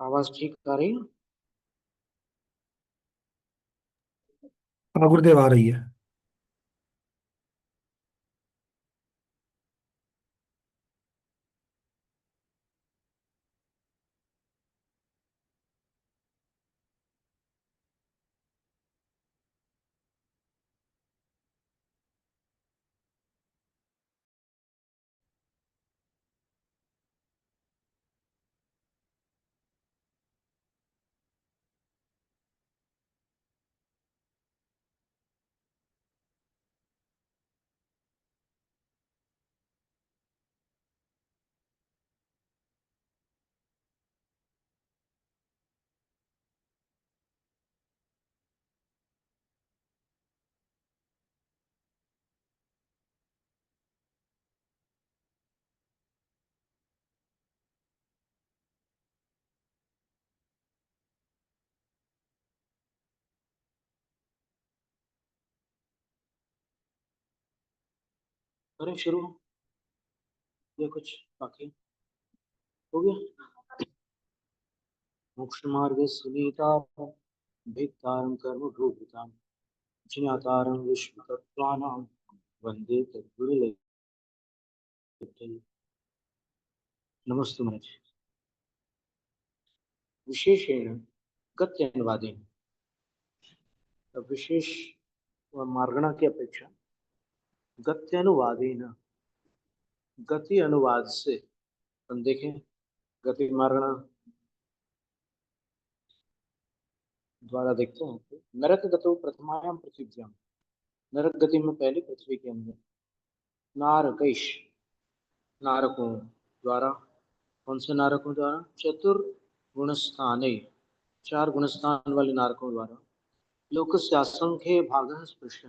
आवाज ठीक आ रही है? हाँ गुरुदेव, आ रही है। करें शुरू या कुछ बाकी हो गया? मोक्ष मार्ग सुनीता भेत्तारं कर्म भूभृतां ज्ञातारं विश्वतत्त्वानां वन्दे तद्गुरुलक्ष्यम्। नमस्ते महाराज। विशेषेण गत्यनुवादेन, विशेष व मार्गणा की अपेक्षा गत्यनुवादेन, गति अनुवाद से हम देखें। गति मार्गणा द्वारा देखते हैं तो नरक गतो प्रथमायाम पृथ्व्याम, नरक गति में पहले पृथ्वी के अंदर नारकैश, नारकों द्वारा। कौन से नारकों द्वारा? चतुर्गुणस्थाने, चार गुणस्थान वाले नारकों द्वारा। लोक से असंख्य भाग स्पृश,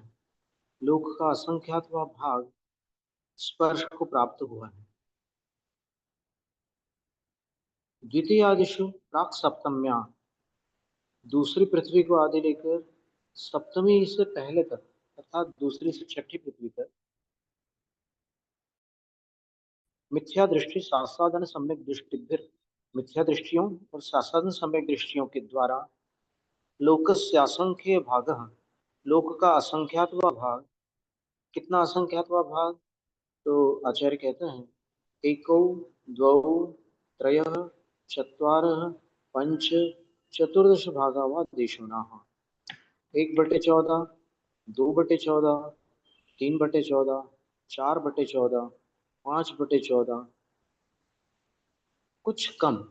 लोक का असंख्यातवा भाग स्पर्श को प्राप्त हुआ है। द्वितीय आदिशु प्राक सप्तम्या, दूसरी पृथ्वी को आदि लेकर सप्तमी से पहले तक, अर्थात दूसरी से छठी पृथ्वी तक मिथ्या दृष्टि शास्त्रादन सम्यक दृष्टि, मिथ्या दृष्टियों और शास्त्रादन सम्यक दृष्टियों के द्वारा लोकस्य असंख्य भाग, लोक का असंख्यातवा भाग। कितना असंख्यातवा भाग? तो आचार्य कहते हैं एको द्वौ त्रयः चत्वारः पंच चतुर्दश भागा वा देशुनाः। 1/14, 2/14, 3/14, 4/14, 5/14, कुछ कम,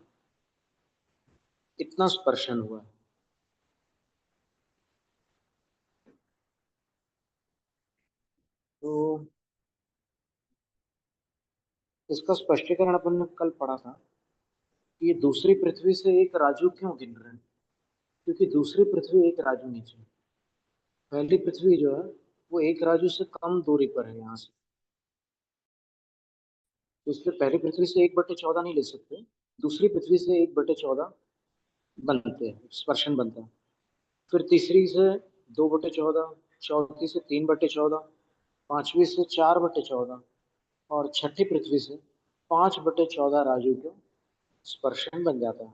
इतना स्पर्शन हुआ है। तो इसका स्पष्टीकरण अपन ने कल पढ़ा था कि ये दूसरी पृथ्वी से एक राजू क्यों गिन रहे हैं, क्योंकि दूसरी पृथ्वी एक राजू नीचे, पहली पृथ्वी जो है वो एक राजू से कम दूरी पर है यहाँ से। तो इसलिए पहली पृथ्वी से 1/14 नहीं ले सकते, दूसरी पृथ्वी से 1/14 बनते हैं, स्पर्शन बनता है। फिर तीसरी से 2/14, चौथी से 3/14, पांचवी से 4/14 और छठी पृथ्वी से 5/14 राजू का स्पर्शन बन जाता है।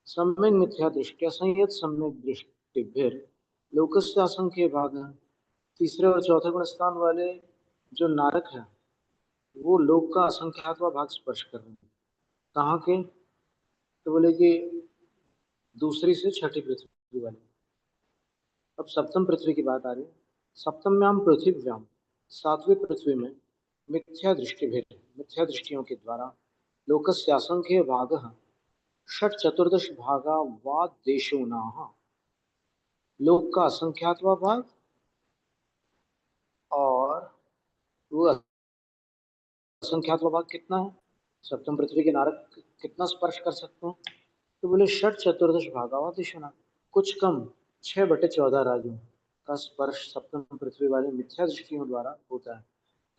सम्यक मिथ्या दृष्टि असंयत सम्यक दृष्टि लोकस्य असंख्य भाग है। तीसरे और चौथे गुण स्थान वाले जो नारक है वो लोक का असंख्यातवा भाग स्पर्श कर रहे हैं। कहाँ के? तो बोले कि दूसरी से छठी पृथ्वी वाले। अब सप्तम पृथ्वी की बात आ रही है। सप्तम्याम पृथ्व्याम, सातवीं पृथ्वी में मिथ्या दृष्टि भेद, मिथ्या दृष्टियों के द्वारा लोकस्य असंख्य भाग षट चतुर्दश भागा वा देशोनाः, लोक का असंख्यातवा भाग और वो असंख्यातवा भाग कितना है? सप्तम पृथ्वी के नारक कितना स्पर्श कर सकते हैं? तो बोले षट चतुर्दश भागा दिशना, कुछ कम 6/14 राज्यों का स्पर्श सप्तम पृथ्वी वाले मिथ्या दृष्टियों द्वारा होता है,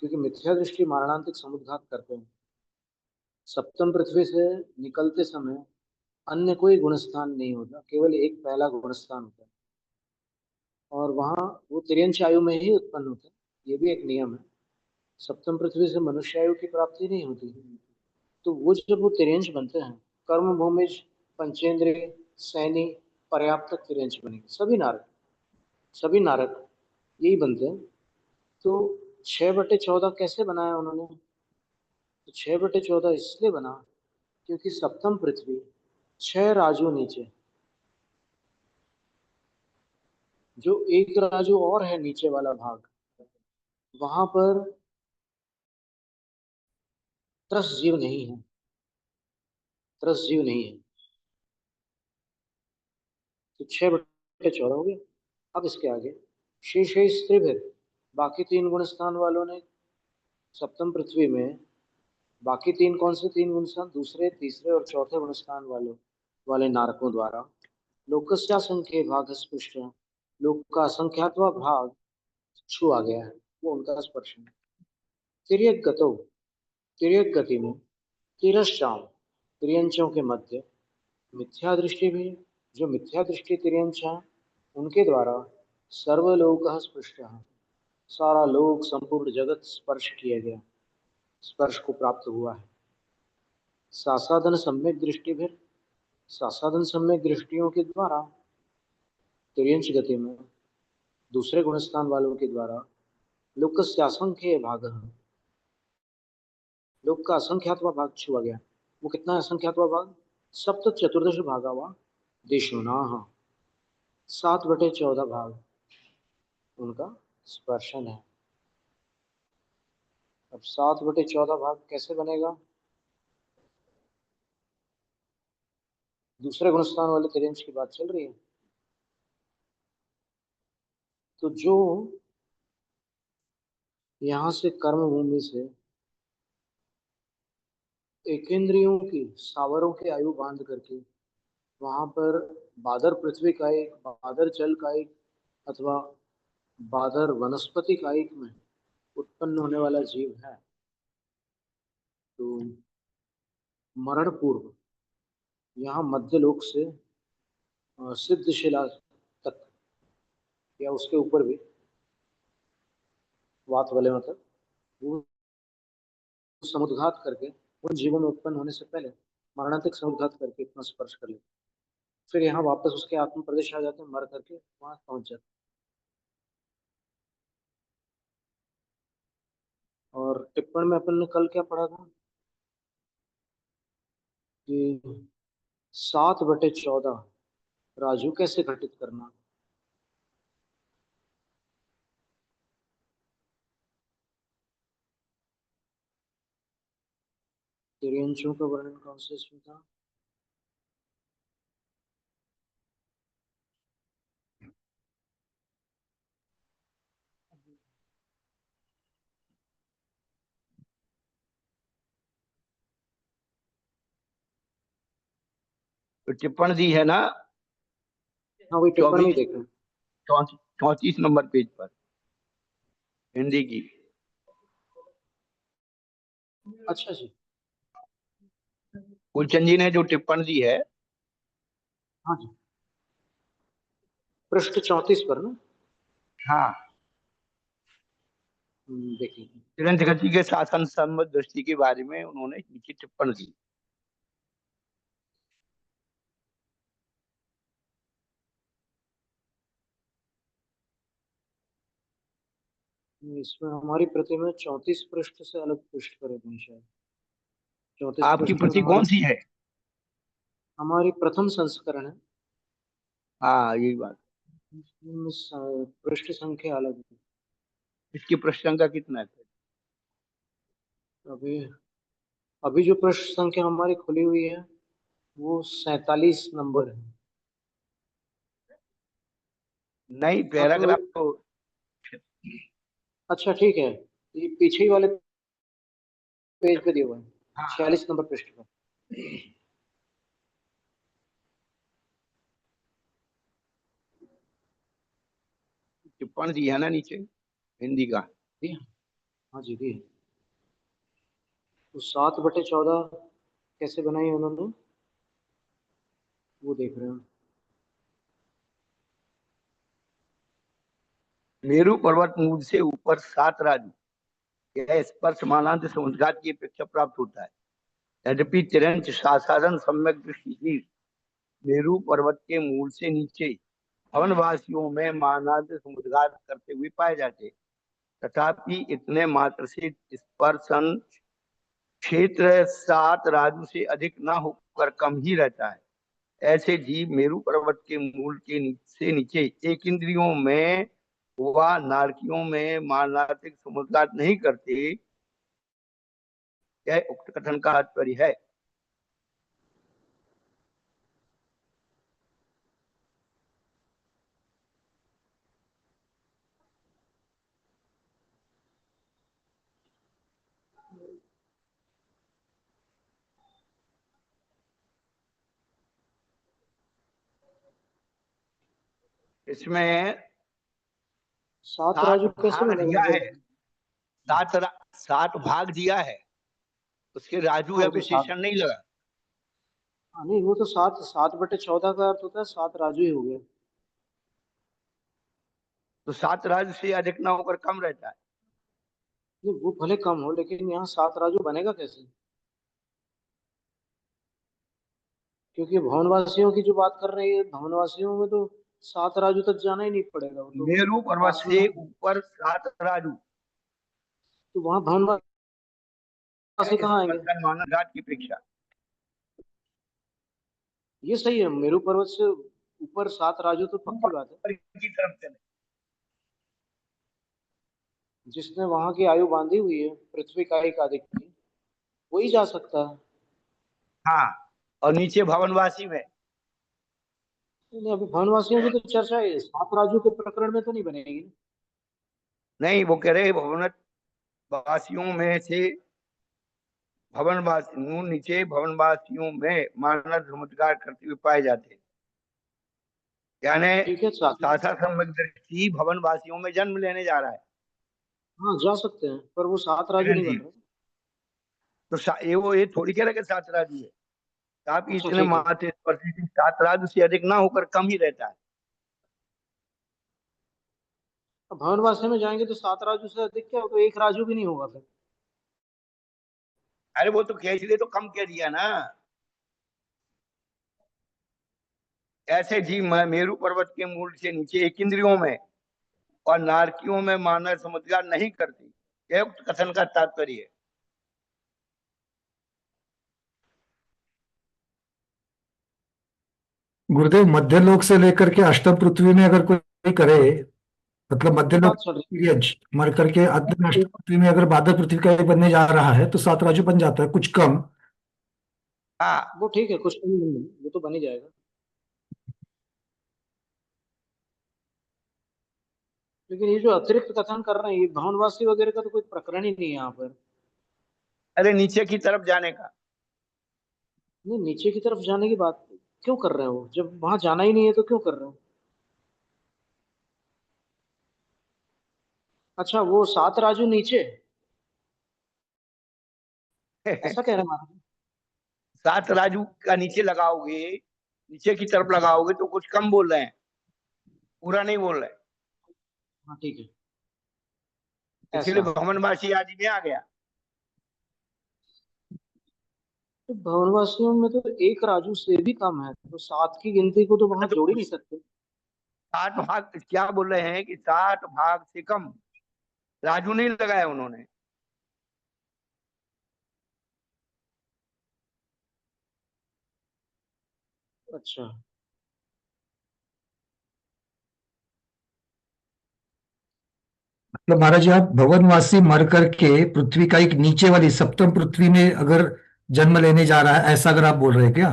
क्योंकि मिथ्या दृष्टि मारणांतिक समुद्घात करते हैं। सप्तम पृथ्वी से निकलते समय अन्य कोई गुणस्थान नहीं होता, केवल एक पहला गुणस्थान होता है और वहाँ वो तिर्यंच आयु में ही उत्पन्न होते हैं। ये भी एक नियम है, सप्तम पृथ्वी से मनुष्य आयु की प्राप्ति नहीं होती। तो वो जब वो तिर्यंच बनते हैं कर्म भूमिज पंचेंद्रिय, सैनी, पर्याप्त, तिर्यंच बनेंगे। सभी नारक यही बनते हैं। तो 6/14 कैसे बनाया उन्होंने? तो 6/14 इसलिए बना क्योंकि सप्तम पृथ्वी 6 राजू नीचे, जो एक राजू और है नीचे वाला भाग, वहां पर त्रस जीव नहीं है, त्रस जीव नहीं है। तो 6/14 हो गया। अब इसके आगे शेष त्रिभिर, बाकी 3 गुण स्थान वालों ने सप्तम पृथ्वी में, बाकी 3 कौन से 3 गुण स्थान? दूसरे, तीसरे और चौथे गुण स्थान वाले नारकों द्वारा लोकस्या संख्य भाग स्पृष्ट, लोक का असंख्यातवा भाग छुआ गया है, वो उनका स्पर्शन है। तिर्यक गतो, तिर्यक गति में तिरश्चाम, तिर्यंचों के मध्य मिथ्या दृष्टि भी, जो मिथ्या दृष्टि तिर्यंच है उनके द्वारा सर्वलोक स्पृष्ट है, सारा लोक संपूर्ण जगत स्पर्श किया गया, स्पर्श को प्राप्त हुआ है। सासाधन सम्यक दृष्टि भी, सासाधन सम्यक दृष्टियों के द्वारा तिर्यंच गति में दूसरे गुणस्थान वालों के द्वारा लोकस्यासंख्य भाग, लोक का असंख्यातवा भाग छुआ गया। वो कितना है असंख्यातवा भाग? सप्त चतुर्दश भागा हुआ देशो ना, 7/14 भाग उनका स्पर्शन है। अब 7/14 भाग कैसे बनेगा? दूसरे गुणस्थान वाले तिर्यंच की बात चल रही है। तो जो यहां से कर्म भूमि से एकेंद्रियों की, सावरों की आयु बांध करके वहां पर बादर पृथ्वी का एक, बादर जल का एक, अथवा बादर वनस्पति का एक में उत्पन्न होने वाला जीव है, तो मरण पूर्व यहाँ मध्य लोक से सिद्धशिला तक या उसके ऊपर भी वात वाले मतलब वो समुद्घात करके उन जीवों में उत्पन्न होने से पहले मरणांतिक समुद्घात करके इतना स्पर्श कर लेते, फिर यहाँ वापस उसके आत्म प्रदेश आ जाते हैं, मर करके वहां पहुंच जाते। और टिप्पण में अपन ने कल क्या पढ़ा था कि 7/14 राजू कैसे घटित करना। तिर्यंचों का वर्णन कौन से इसमें था? तो टिप्पण दी है ना, हाँ वही टिप्पण में ही 24 देखा। 34 नंबर पेज पर, हिंदी की। अच्छा जी। कुलचंद जी ने जो टिप्पण दी है, हाँ जी, पृष्ठ 34 पर ना। हाँ, देखिए तिरंज गति के शासन संबंध दृष्टि के बारे में उन्होंने नीचे टिप्पण दी। इसमें हमारी प्रति में 34 पृष्ठ से अलग पृष्ठ पर है शायद। 34 आपकी पृष्ठ पर प्रति हमारा, कौन सी है? हमारी प्रथम संस्करण है। हाँ, यही बात। इसमें पृष्ठ संख्या अलग है। इसकी पृष्ठ संख्या कितना है? अभी अभी जो पृष्ठ संख्या हमारी खुली हुई है वो 47 नंबर है। नहीं, अब पैराग्राफ तो अच्छा ठीक है, ये पीछे ही वाले पेज पे दिया हुआ है, हाँ, 46 नंबर पृष्ठ पर। टिप्पण दी है ना नीचे, हिंदी का। दी है? हाँ जी दी है। तो 7/14 कैसे बनाई उन्होंने वो देख रहे हैं। मेरु पर्वत मूल से ऊपर 7 राज्य यह स्पर्श मानांत समुद्घात की अपेक्षा प्राप्त होता है। यद्यपि तिरंच साधारण सम्यक दृष्टि मेरू पर्वत के मूल से नीचे भवनवासियों में मानार्थ समुद्रघात करते हुए पाए जाते, तथापि इतने मात्र से स्पर्शन क्षेत्र 7 राजू से अधिक न होकर कम ही रहता है। ऐसे जीव मेरू पर्वत के मूल के से नीचे एक इंद्रियों में व नारकियों में मारणार्थिक समुद्रघात नहीं करते। यह उक्त कथन का तात्पर्य है। इसमें 7 सात राजू कैसे भाग दिया बनेगा? है, 7 भाग दिया है, उसके राजू हाँ या वो तो 7, विशेषण नहीं लगा। हाँ नहीं वो तो 7/14 का अर्थ होता है 7 राजू ही हो गया। तो 7 राजू से अधिक न होकर कम रहता है। नहीं वो भले कम हो, लेकिन यहाँ 7 राजू बनेगा कैसे? क्योंकि भवनवासियों की जो बात कर रही है, भवनवासियों में तो 7 राजू तक जाना ही नहीं पड़ेगा, वो तो मेरू पर्वत पास में से है। ऊपर 7 राजू तो वहां भवनवासी है, कहाँ आएंगे? स्पर्शन मानव घाट की अपेक्षा। ये सही है, मेरू पर्वत से ऊपर 7 राजू तो पक्की बात है। ऊपर की तरफ चले। जिसने वहां की आयु बांधी हुई है पृथ्वी का एक आदिक की, वही जा सकता है। हाँ, और नीचे भवनवासी में नहीं अभी भवनवासियों की तो चर्चा है, 7 राजू के प्रकरण में तो नहीं बनेगी। नहीं, वो कह रहे भवन वासियों में से भवनवासियों नीचे भवनवासियों में मानव चमत्कार करते हुए पाए जाते हैं। यानी ठीक है, 7। सासा सम्यक दृष्टि भवनवासियों में जन्म लेने जा रहा है। हाँ जा सकते हैं, पर वो 7 राजू नहीं बन चिरंजीव रहे। तो ये थोड़ी कह रहा कि 7 राजू है। आप अच्छा इतने ठीक है। मात्र स्पर्शी 7 राजू से अधिक ना होकर कम ही रहता अब भवनवासी में जाएंगे तो 7 राजू से अधिक क्या हो, तो एक राजू भी नहीं होगा फिर। है। अरे वो तो कह इसलिए तो कम कह दिया ना। ऐसे जीव मेरू पर्वत के मूल से नीचे एक इंद्रियों में और नारकियों में मानव समुद्र नहीं करती। यह उक्त कथन का तात्पर्य है। गुरुदेव, मध्य लोक से लेकर के अष्टम पृथ्वी में अगर कोई करे, मतलब मध्य वही लोक बात चल रही पीरियड मर करके अंत में है। अष्टम पृथ्वी में अगर बाधक पृथ्वी का एक बनने जा रहा है तो 7 राजू बन जाता है, कुछ कम। हाँ, वो ठीक है, कुछ कमी नहीं है, वो तो बन ही जाएगा। लेकिन ये जो अतिरिक्त कथन कर रहे हैं, ये भवनवासी वगैरह का तो कोई प्रकरण ही नहीं है यहाँ पर। अरे नीचे की तरफ जाने का। नहीं नीचे की तरफ जाने की बात क्यों कर रहे हो, जब वहां जाना ही नहीं है तो क्यों कर रहे हो? अच्छा वो 7 राजू नीचे, ऐसा कह रहे हैं महाराज? 7 राजू का नीचे लगाओगे, नीचे की तरफ लगाओगे तो कुछ कम बोल रहे हैं, पूरा नहीं बोल रहे। हाँ ठीक है। इसीलिए ऐसा भवनवासी आदि में आ गया। तो भवनवासियों में तो एक राजू से भी कम है, तो 7 की गिनती को तो वहां तो जोड़ ही नहीं सकते। 7 भाग क्या बोल रहे हैं कि 7 भाग से कम राजू नहीं लगाया उन्होंने। अच्छा मतलब महाराज जी, आप भवनवासी मर करके पृथ्वी का एक नीचे वाली सप्तम पृथ्वी में अगर जन्म लेने जा रहा है, ऐसा अगर आप बोल रहे हैं क्या?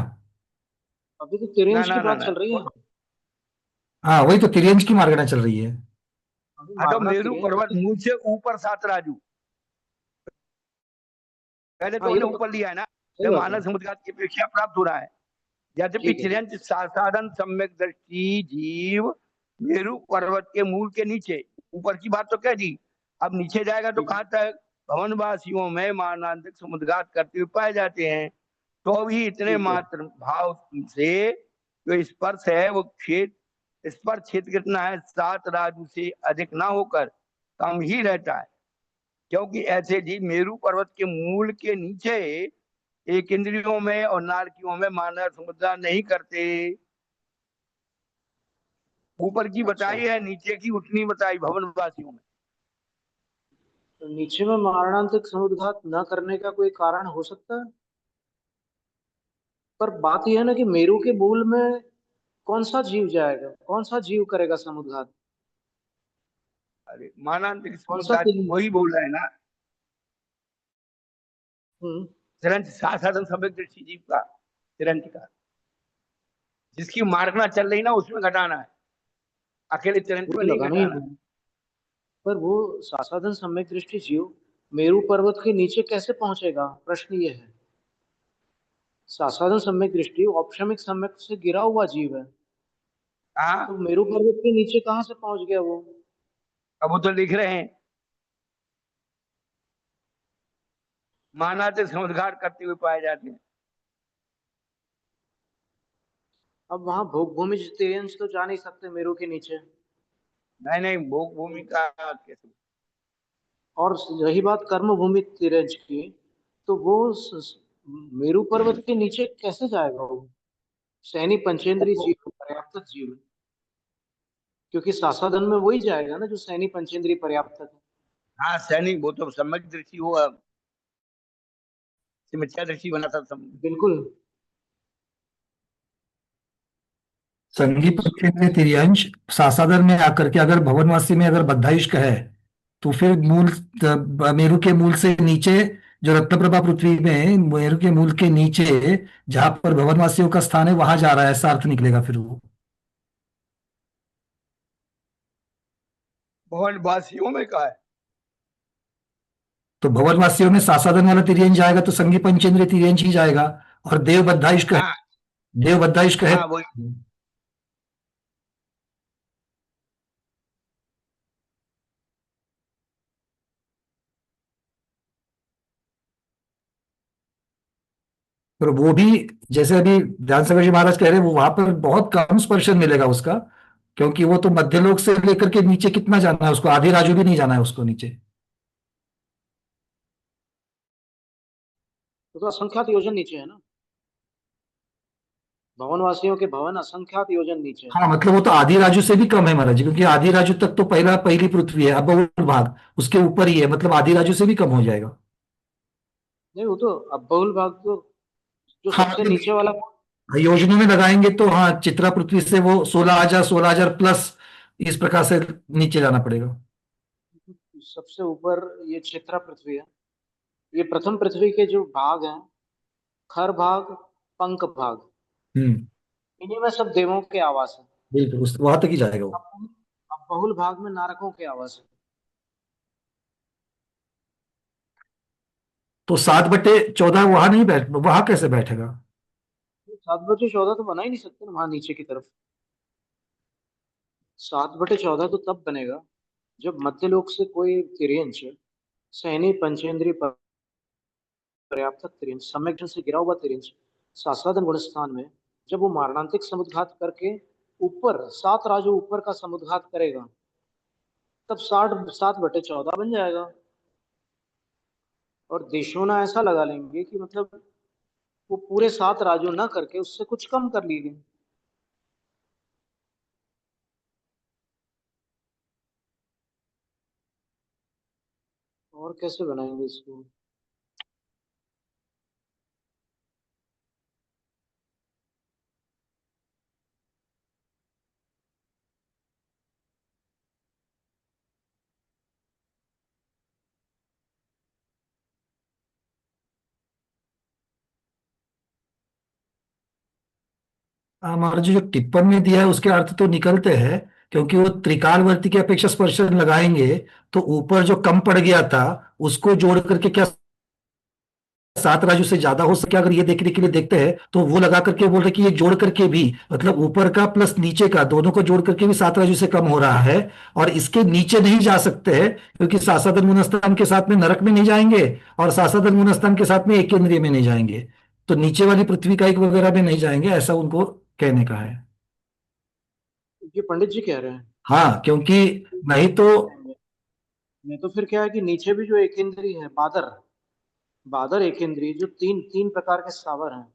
अभी तो ना तिरेंज की ना ना बात ना चल रही है। हाँ, वही तो तिर्यंज की मार्गना चल रही है। अभी हाँ, तो मारना मेरू तिरेंज पर्वत की। मूल से ऊपर 7 राजू। पहले तो हाँ ये उन्हें तो ऊपर लिया है ना, सही जब बात है। मानव समुद्र की अपेक्षा प्राप्त हो रहा है। यद्यपि ठीक है। चिरंत साधारण सम्यक दृष्टि जीव मेरू पर्वत के मूल के नीचे, ऊपर की बात तो कह दी। अब नीचे जाएगा तो ठीक है। कहाँ तक भवनवासियों में मानांतिक समुद्रघात करते हुए पाए जाते हैं। तो भी इतने ठीक है। मात्र भाव से जो स्पर्श है वो स्पर्श क्षेत्र कितना है, 7 राजू से अधिक ना होकर कम ही रहता है। क्योंकि ऐसे जीव मेरू पर्वत के मूल के नीचे एक इंद्रियों में और नारकियों में मानव समुद्र नहीं करते। ऊपर की बताई है, नीचे की उतनी बताई भवनवासियों में। तो नीचे में मारणांतिक समुद्घात न करने का कोई कारण हो सकता है? पर बात यह है ना कि मेरु के मूल में कौन सा जीव जाएगा, कौन सा जीव करेगा समुद्घात? अरे मानांतिक कौन सा समुद्र तीन? वही बोल रहे हैं ना, हम्म। तिरंज साधन सम्यक दृष्टि जीव का, तिरंज का, जिसकी मारना चल रही ना उसमें घटाना है, अकेले तिरंज वो में तो नहीं लगाना ही घटाना है। है, पर वो सासाधन सम्यक दृष्टि जीव मेरु पर्वत के नीचे कैसे पहुंचेगा, प्रश्न ये है। सासाधन सम्यक दृष्टि औपशमिक सम्यक से गिरा हुआ जीव है, हाँ, तो मेरु पर्वत के नीचे कहाँ से पहुंच गया वो? अब वो तो लिख रहे हैं मानाते समुद्घाट करते हुए पाए जाते हैं। अब वहां भोग भूमि तिर्यंश तो जा नहीं सकते मेरु के नीचे। नहीं नहीं, भोग भूमि का कैसे? और रही बात कर्म भूमि तिर्यंश की, तो वो मेरु पर्वत के नीचे कैसे जाएगा वो? सैनी पंचेंद्रीय जीव पर्याप्त जीव है। क्योंकि सासाधन में वही जाएगा ना जो सैनी पंचेंद्रीय पर्याप्त है। हाँ सैनिक, वो तो सम्यक दृष्टि हो, मिथ्या दृष्टि बना था बिल्कुल। संगी पक्षेंद्र तिर्यंश सासादर में आकर के अगर भवनवासी में अगर बद्धाइष्क है, तो फिर मूल मेरु के मूल से नीचे, जो रत्नप्रभा पृथ्वी में मेरु के मूल के नीचे जहां पर भवनवासियों का स्थान है वहां जा रहा है, ऐसा अर्थ निकलेगा फिर वो। भवन वासियों में का है। तो भवनवासियों में सासादन वाला तिर्यंश जाएगा तो संगी पंचेंद्र तिर्यंश ही जाएगा। और देव बद्धाइष्क है, हाँ देव बद्धाइष्क है। हाँ वही। पर वो भी, जैसे अभी ध्यान सागर जी महाराज कह रहे हैं, वो वहां पर बहुत कम स्पर्शन मिलेगा उसका, क्योंकि वो तो मध्यलोक से लेकर के नीचे कितना जाना है उसको, आधी राजू भी नहीं जाना है उसको नीचे। तो असंख्यात योजन नीचे है ना, भवनवासियों के भवन असंख्यात योजन नीचे है। हाँ मतलब वो तो आधी राजू से भी कम है महाराज जी, क्योंकि आधी राजू तक तो पहली पृथ्वी है, अब वो भाग उसके ऊपर ही है, मतलब आधी राजू से भी कम हो जाएगा। नहीं, वो तो अब बहुल भाग तो जो हाँ सबसे मतलब नीचे वाला, योजनों में लगाएंगे तो हाँ, चित्रा पृथ्वी से वो 16,000, 16,000 प्लस इस प्रकार से नीचे जाना पड़ेगा। सबसे ऊपर ये क्षेत्रा पृथ्वी है। ये प्रथम पृथ्वी के जो भाग हैं, खर भाग, पंख भाग, हम्म। इन्हीं में सब देवों के आवास है। बिल्कुल उस वहां तक ही जाएगा वो। अब बहुल भाग में नारकों के आवास है। तो 7/14 वहां नहीं बैठ, वहां कैसे बैठेगा? 7/14 तो बना ही नहीं सकते ना वहां नीचे की तरफ। 7/14 तो तब बनेगा जब मध्यलोक से कोई तिर्यंश सैनी पंचेंद्रीय पर्याप्त तिर्यंश सम्यक जन से गिरा हुआ तिर्यंश सासादन गुणस्थान में, जब वो मारणांतिक समुद्घात करके ऊपर 7 राजू ऊपर का समुद्घात करेगा, तब 7/14 बन जाएगा। और देशों ना ऐसा लगा लेंगे कि मतलब वो पूरे 7 राजू ना करके उससे कुछ कम कर लीजिए। और कैसे बनाएंगे इसको? हमारा जो टिप्पण में दिया है उसके अर्थ तो निकलते हैं, क्योंकि वो त्रिकालवर्ती की अपेक्षा स्पर्शन लगाएंगे तो ऊपर जो कम पड़ गया था उसको जोड़ करके क्या 7 राजू से ज्यादा हो सके, अगर ये देखने के लिए देखते हैं तो वो लगा करके बोल रहे कि ये जोड़ करके भी, मतलब ऊपर का प्लस नीचे का दोनों को जोड़ करके भी 7 राजू से कम हो रहा है। और इसके नीचे नहीं जा सकते हैं, क्योंकि सासादन मुनस्तान के साथ में नरक में नहीं जाएंगे और सासादन मुनस्तान के साथ में एक इंद्रिय में नहीं जाएंगे, तो नीचे वाली पृथ्वी का एक वगैरह में नहीं जाएंगे, ऐसा उनको कहने का है। ये पंडित जी कह रहे हैं। हाँ क्योंकि नहीं तो नहीं तो फिर क्या है कि नीचे भी जो एक इंद्री है बादर, बादर एकेंद्रीय जो तीन तीन प्रकार के स्थावर हैं,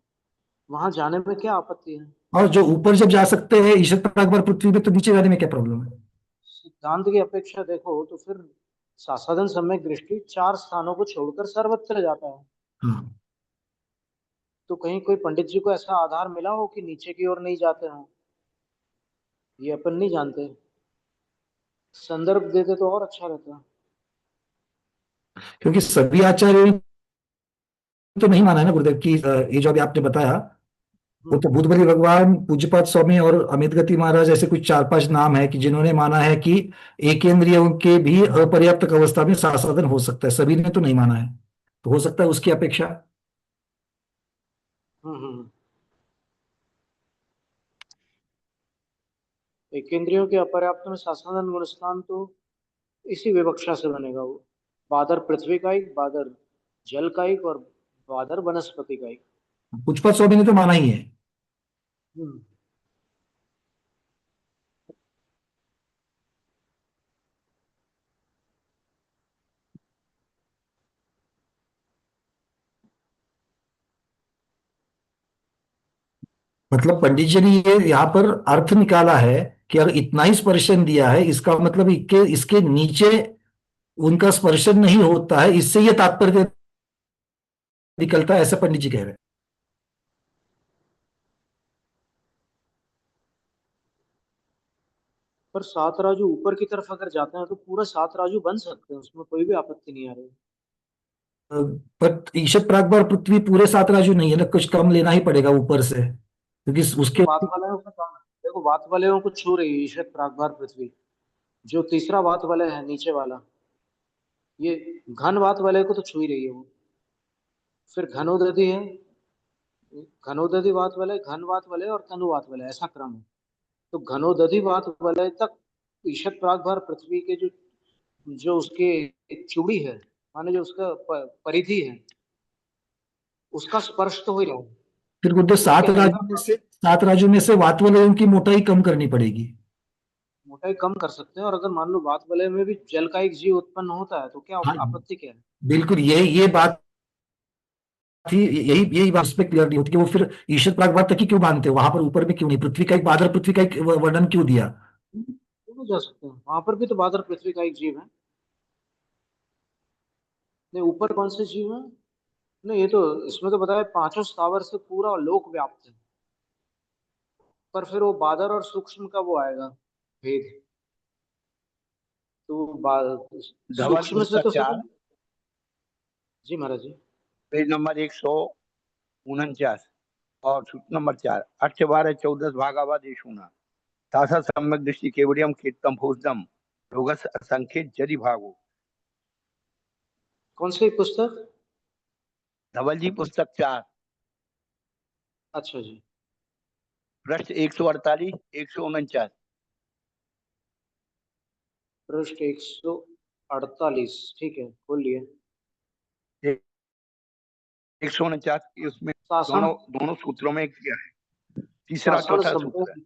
वहां जाने में क्या आपत्ति है? और जो ऊपर जब जा सकते हैं ईशत प्रागभार पृथ्वी में, तो नीचे जाने में क्या प्रॉब्लम है? सिद्धांत की अपेक्षा देखो तो फिर सासाधन सम्यक दृष्टि चार स्थानों को छोड़कर सर्वत्र जाता है। हाँ, तो कहीं कोई पंडित जी को ऐसा आधार मिला हो कि नीचे की ओर नहीं जाते हो, ये अपन नहीं जानते। संदर्भ देते तो और अच्छा रहता। क्योंकि सभी आचार्यों ने तो नहीं माना है ना गुरुदेव की, ये जो अभी आपने बताया, वो तो बुद्धबली भगवान, पूज्यपाद स्वामी और अमित गति महाराज, ऐसे कुछ चार पांच नाम है कि जिन्होंने माना है कि एकेंद्रियों के भी अपर्याप्त अवस्था में साधन हो सकता है। सभी ने तो नहीं माना है, तो हो सकता है उसकी अपेक्षा। हम्म। एक इंद्रियों के अपर्याप्त में सासाधन गुणस्थान तो इसी विवक्षा से बनेगा वो। बादर पृथ्वी का एक, बादर जल का एक, और बादर वनस्पति का एक। पूज्यपाद स्वामी ने तो माना ही है। हम्म। मतलब पंडित जी ने ये यहाँ पर अर्थ निकाला है कि अगर इतना ही स्पर्शन दिया है, इसका मतलब इसके इसके नीचे उनका स्पर्शन नहीं होता है, इससे ये तात्पर्य निकलता है, ऐसा पंडित जी कह रहे हैं। पर सात राजू ऊपर की तरफ अगर जाते हैं तो पूरा सात राजू बन सकते हैं, उसमें कोई भी आपत्ति नहीं आ रही। पर ईशत प्रागभार पृथ्वी पूरे सात राजू नहीं है ना, कुछ कम लेना ही पड़ेगा ऊपर से, क्योंकि तो उसके। वात वाले का काम, देखो वात वाले को छू रही है ईशत प्रागभार पृथ्वी। जो तीसरा वात वाले है नीचे वाला, ये घन वात वाले को तो छू ही रही है वो। फिर घनोदधि है, घनोदधि वात वाले, घन वात वाले और तनुवात वाले, ऐसा क्रम है। तो घनोदधि वात वाले तक ईशत प्रागभार पृथ्वी के जो जो उसके चूड़ी है, माने जो उसका परिधि है, उसका स्पर्श तो हो ही रहा है। फिर गुरुदेव उसके सात अंदर राज्यों में से, सात राज्यों में से वात वलयों की मोटाई कम करनी पड़ेगी। मोटाई कम कर सकते हैं, और अगर मान लो वात वलय में भी जल का एक जीव उत्पन्न होता है तो क्या हाँ, आपत्ति क्या है? बिल्कुल, ये बात थी, यही यही बात उस पर क्लियर नहीं होती कि वो फिर ईशत प्रागभार तक ही क्यों मानते हो, वहां पर ऊपर में क्यों नहीं, पृथ्वी का एक बादर, पृथ्वी का एक वर्णन क्यों दिया? दोनों जा सकते हैं, वहां पर भी तो बादर पृथ्वी का एक जीव है। नहीं, ऊपर कौन से जीव है? नहीं, ये तो इसमें तो बताया पांचों स्थावर से पूरा लोक व्याप्त है। पर फिर वो बादर और सूक्ष्म का वो आएगा भेद। तो धवल सूक्ष्म से पुस्तक तो सब। 4, जी महाराज जी। पेज नंबर 149 और सूत्र नंबर 4, 8 12 14 भागावाद येषूना तासा सम्यक दृष्टि केवलियम कीर्तम भूषदम योगस असंख्य जदि भागो। कौन सी पुस्तक? धवल जी पुस्तक 4, अच्छा जी। पृष्ठ 148 149। पृष्ठ 148, ठीक है, खोल लिए। 149 की उसमें शासन, दोनों दोनों सूत्रों में किया है, तीसरा शासन चौथा सूत्र है। संबंध।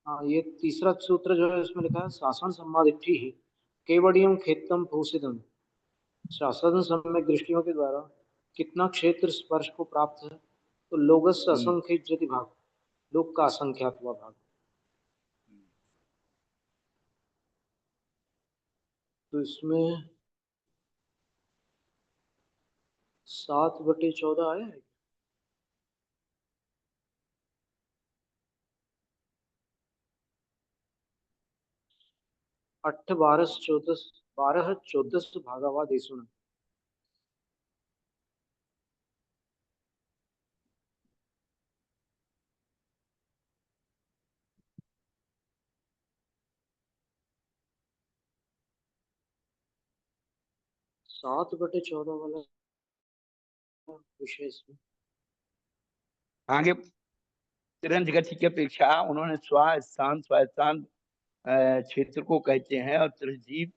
हाँ, ये तीसरा सूत्र जो है इसमें लिखा है शासन संवादिठी ही केवड़ियम खेतम भूषितम। शासन सम्यक दृष्टियों के द्वारा कितना क्षेत्र स्पर्श को प्राप्त है? तो लोगस असंख्य जति भाग, लोक का असंख्यात्वा भाग। तो इसमें 7/14 आया है। 8 12 14, 12 14 भागावाद सुना। सात बटे चौदह वाला विषय इसमें। आगे तिरंज गति की अपेक्षा उन्होंने स्वास्थान स्वास्थान क्षेत्र को कहते हैं, और त्रिजीव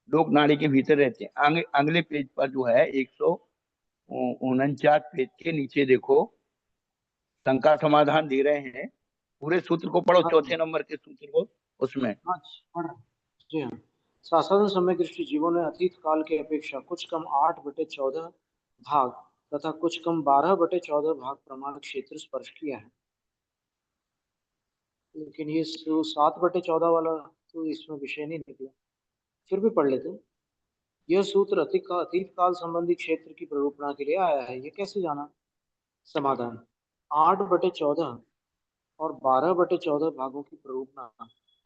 लोक नाड़ी के भीतर रहते हैं। आगे अगले पेज पर जो है 149 पेज के नीचे देखो, शंका समाधान दे रहे हैं। पूरे सूत्र को पढ़ो, हाँ चौथे नंबर के सूत्र को, उसमें हाँ जी हाँ। शासन समय दृष्टि जीवों ने अतीत काल की अपेक्षा कुछ कम 8/14 भाग तथा कुछ कम 12/14 भाग प्रमाण क्षेत्र स्पर्श किया है। लेकिन ये 7/14 वाला तो इसमें विषय नहीं निकला, फिर भी पढ़ लेते हैं। यह सूत्र अतीत काल संबंधी क्षेत्र की प्ररूपणा के लिए आया है, ये कैसे जाना? समाधान: 8/14 और 12/14 भागों की प्ररूपणा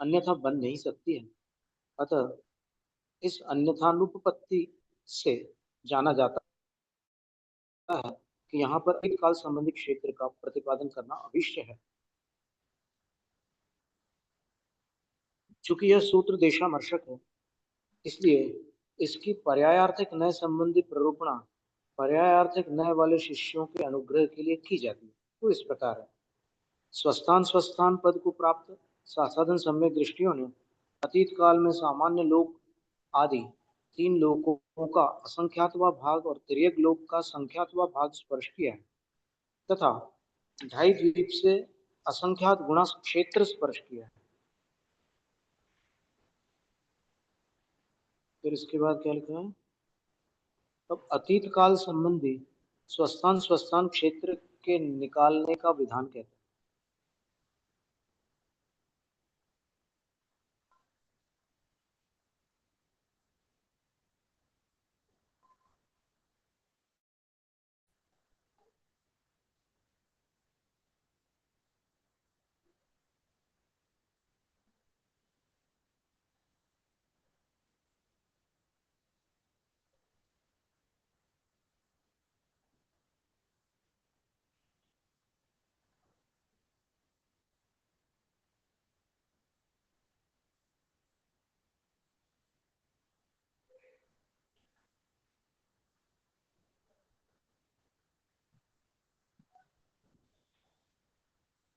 अन्यथा बन नहीं सकती है। अतः इस अन्यथानुपपत्ति से जाना जाता है कि यहाँ पर एक काल संबंधी क्षेत्र का प्रतिपादन करना अवश्य है। चूंकि यह सूत्र देशामर्शक है, इसलिए इसकी पर्यायार्थिक नय संबंधी प्ररूपणा पर्यायार्थिक नय वाले शिष्यों के अनुग्रह के लिए की जाती है। तो इस प्रकार है: स्वस्थान स्वस्थान पद को प्राप्त साधन सम्यक दृष्टियों ने अतीत काल में सामान्य लोक आदि 3 लोकों का असंख्यातवा भाग और तिर्यक लोक का संख्यातवा भाग स्पर्श किया है, तथा ढाई द्वीप से असंख्यात गुणा क्षेत्र स्पर्श किया है। फिर इसके बाद क्या लिखा है? अब अतीत काल संबंधी स्वस्थान स्वस्थान क्षेत्र के निकालने का विधान कहते हैं।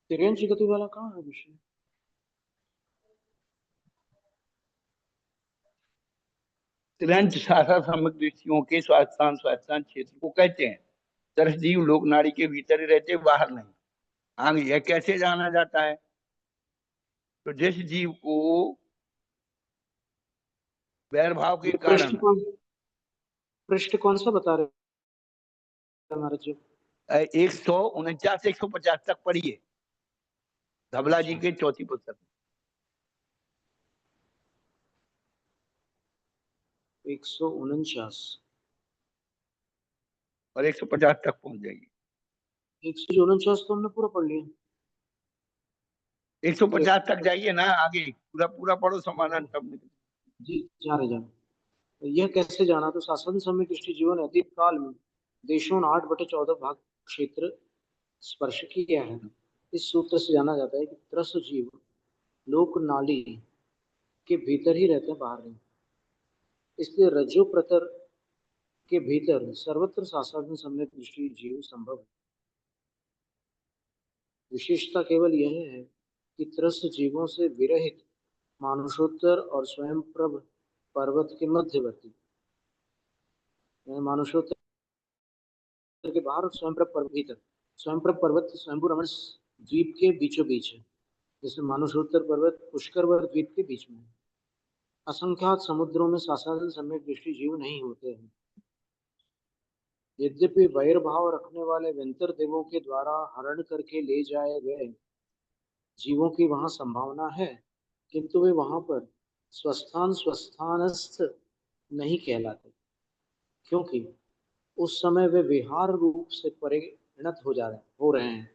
तिर्यंच गति वाला कहाँ है विषय? तिरंज सारा समग्र दृष्टियों के स्वास्थान स्वास्थान क्षेत्र को कहते हैं। तरस जीव लोक नाड़ी के भीतर ही रहते, बाहर नहीं। आगे यह कैसे जाना जाता है? तो जिस जीव को वैरभाव के कारण पृष्ठ कौन सा बता रहे हैं हमारे जी? 149 से 150 तक पढ़िए, धबला जी के चौथी पुस्तक 149 और 150 तक पहुंच जाइए। 149 तो हमने पूरा पढ़ लिया। 150 तक जाइए ना, आगे पूरा पूरा पढ़ो, समाधान सब निकले। जी जा रहे जान। यह कैसे जाना? तो शासन समय कृष्ण जीवन अतीत काल में देशों ने 8/14 भाग क्षेत्र स्पर्श किया है। इस सूत्र से जाना जाता है कि त्रस जीव लोक नाली के भीतर ही रहते हैं, बाहर नहीं। इसलिए रज्जु प्रतर के भीतर सर्वत्र शासन समय दृष्टि जीव संभव है। विशेषता केवल यह है कि त्रस्त जीवों से विरहित मानुषोत्तर और स्वयं प्रभ पर्वत के मध्यवर्ती, मानुषोत्तर के बाहर और स्वयंप्रभ पर्वत भीतर। स्वयंप्रभ पर्वत स्वयंभू रमण द्वीप के बीचों बीच है, जिसमें मानुषोत्तर पर्वत पुष्करवर द्वीप के बीच में है। असंख्यात समुद्रों में शासन सम्यक दृष्टि जीव नहीं होते हैं। यद्यपि वैरभाव रखने वाले वेंतर देवों के द्वारा हरण करके ले जाए गए जीवों की वहां संभावना है, किंतु वे वहां पर स्वस्थान स्वस्थानस्थ नहीं कहलाते, क्योंकि उस समय वे विहार रूप से परिणत हो रहे हैं।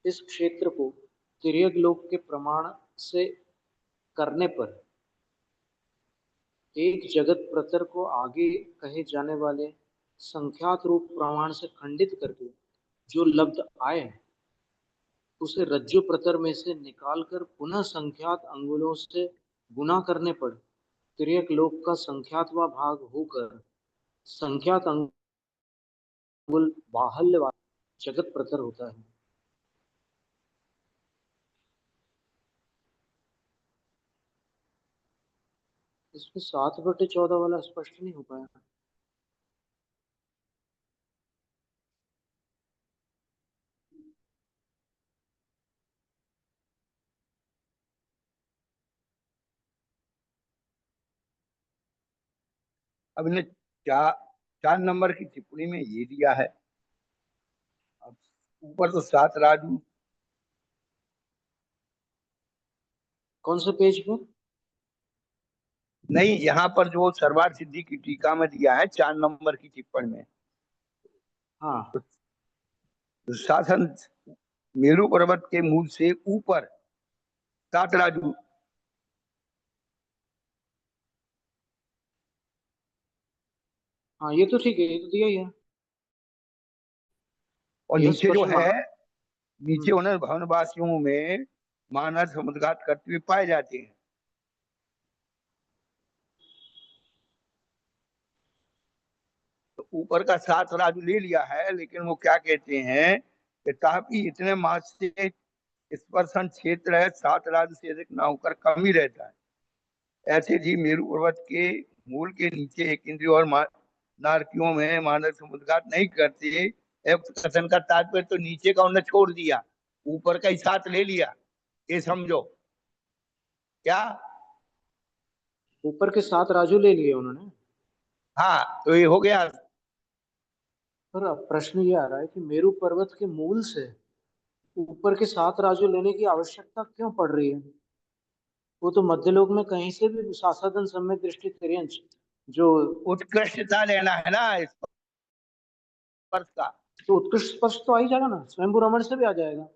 इस क्षेत्र को तिर्यक लोक के प्रमाण से करने पर एक जगत प्रतर को आगे कहे जाने वाले संख्यात रूप प्रमाण से खंडित करके जो लब्ध आए, उसे रज्जु प्रतर में से निकालकर पुनः संख्यात अंगुलों से गुना करने पर तिर्यक लोक का संख्यातवा भाग होकर संख्यात अंगुल बाहल्य वाला जगत प्रतर होता है। इसमें 7/14 वाला स्पष्ट नहीं हो पाया। अब इन्हें क्या 4 नंबर की टिप्पणी में ये दिया है। अब ऊपर तो 7 राजू, कौन से पेज पे? नहीं यहाँ पर जो सरवार सिद्धि की टीका में दिया है 4 नंबर की टिप्पणी में, हाँ तो शासन मेरू पर्वत के मूल से ऊपर 7 राजू, हाँ, ये तो ठीक है, ये तो दिया ही है। और यह नीचे जो स्पर्शन है, महा नीचे उन्हें भवनवासियों में मानव समुद्रघात करते हुए पाए जाते हैं। तो ऊपर का 7 राजू ले लिया है, लेकिन वो क्या कहते हैं कि तापी इतने मास से स्पर्शन क्षेत्र है 7 राजू से अधिक ना होकर कम ही रहता है। ऐसे ही मेरू पर्वत के मूल के नीचे एक इंद्रिय और नारकियों में मानव समुद्रघात नहीं करते। कथन का तात्पर्य तो नीचे का उन्होंने छोड़ दिया, ऊपर का ही साथ ले लिया, ये समझो क्या। ऊपर के 7 राजू ले लिए उन्होंने। हाँ तो ये हो गया। पर अब प्रश्न ये आ रहा है कि मेरू पर्वत के मूल से ऊपर के 7 राजू लेने की आवश्यकता क्यों पड़ रही है? वो तो मध्यलोक में कहीं से भी सासाधन सम्यक दृष्टि तिर्यंच जो, उत्कृष्टता लेना है ना स्पर्श का। तो उत्कृष्ट स्पर्श तो आ ही जाएगा ना, स्वयंभू रमण से भी आ जाएगा।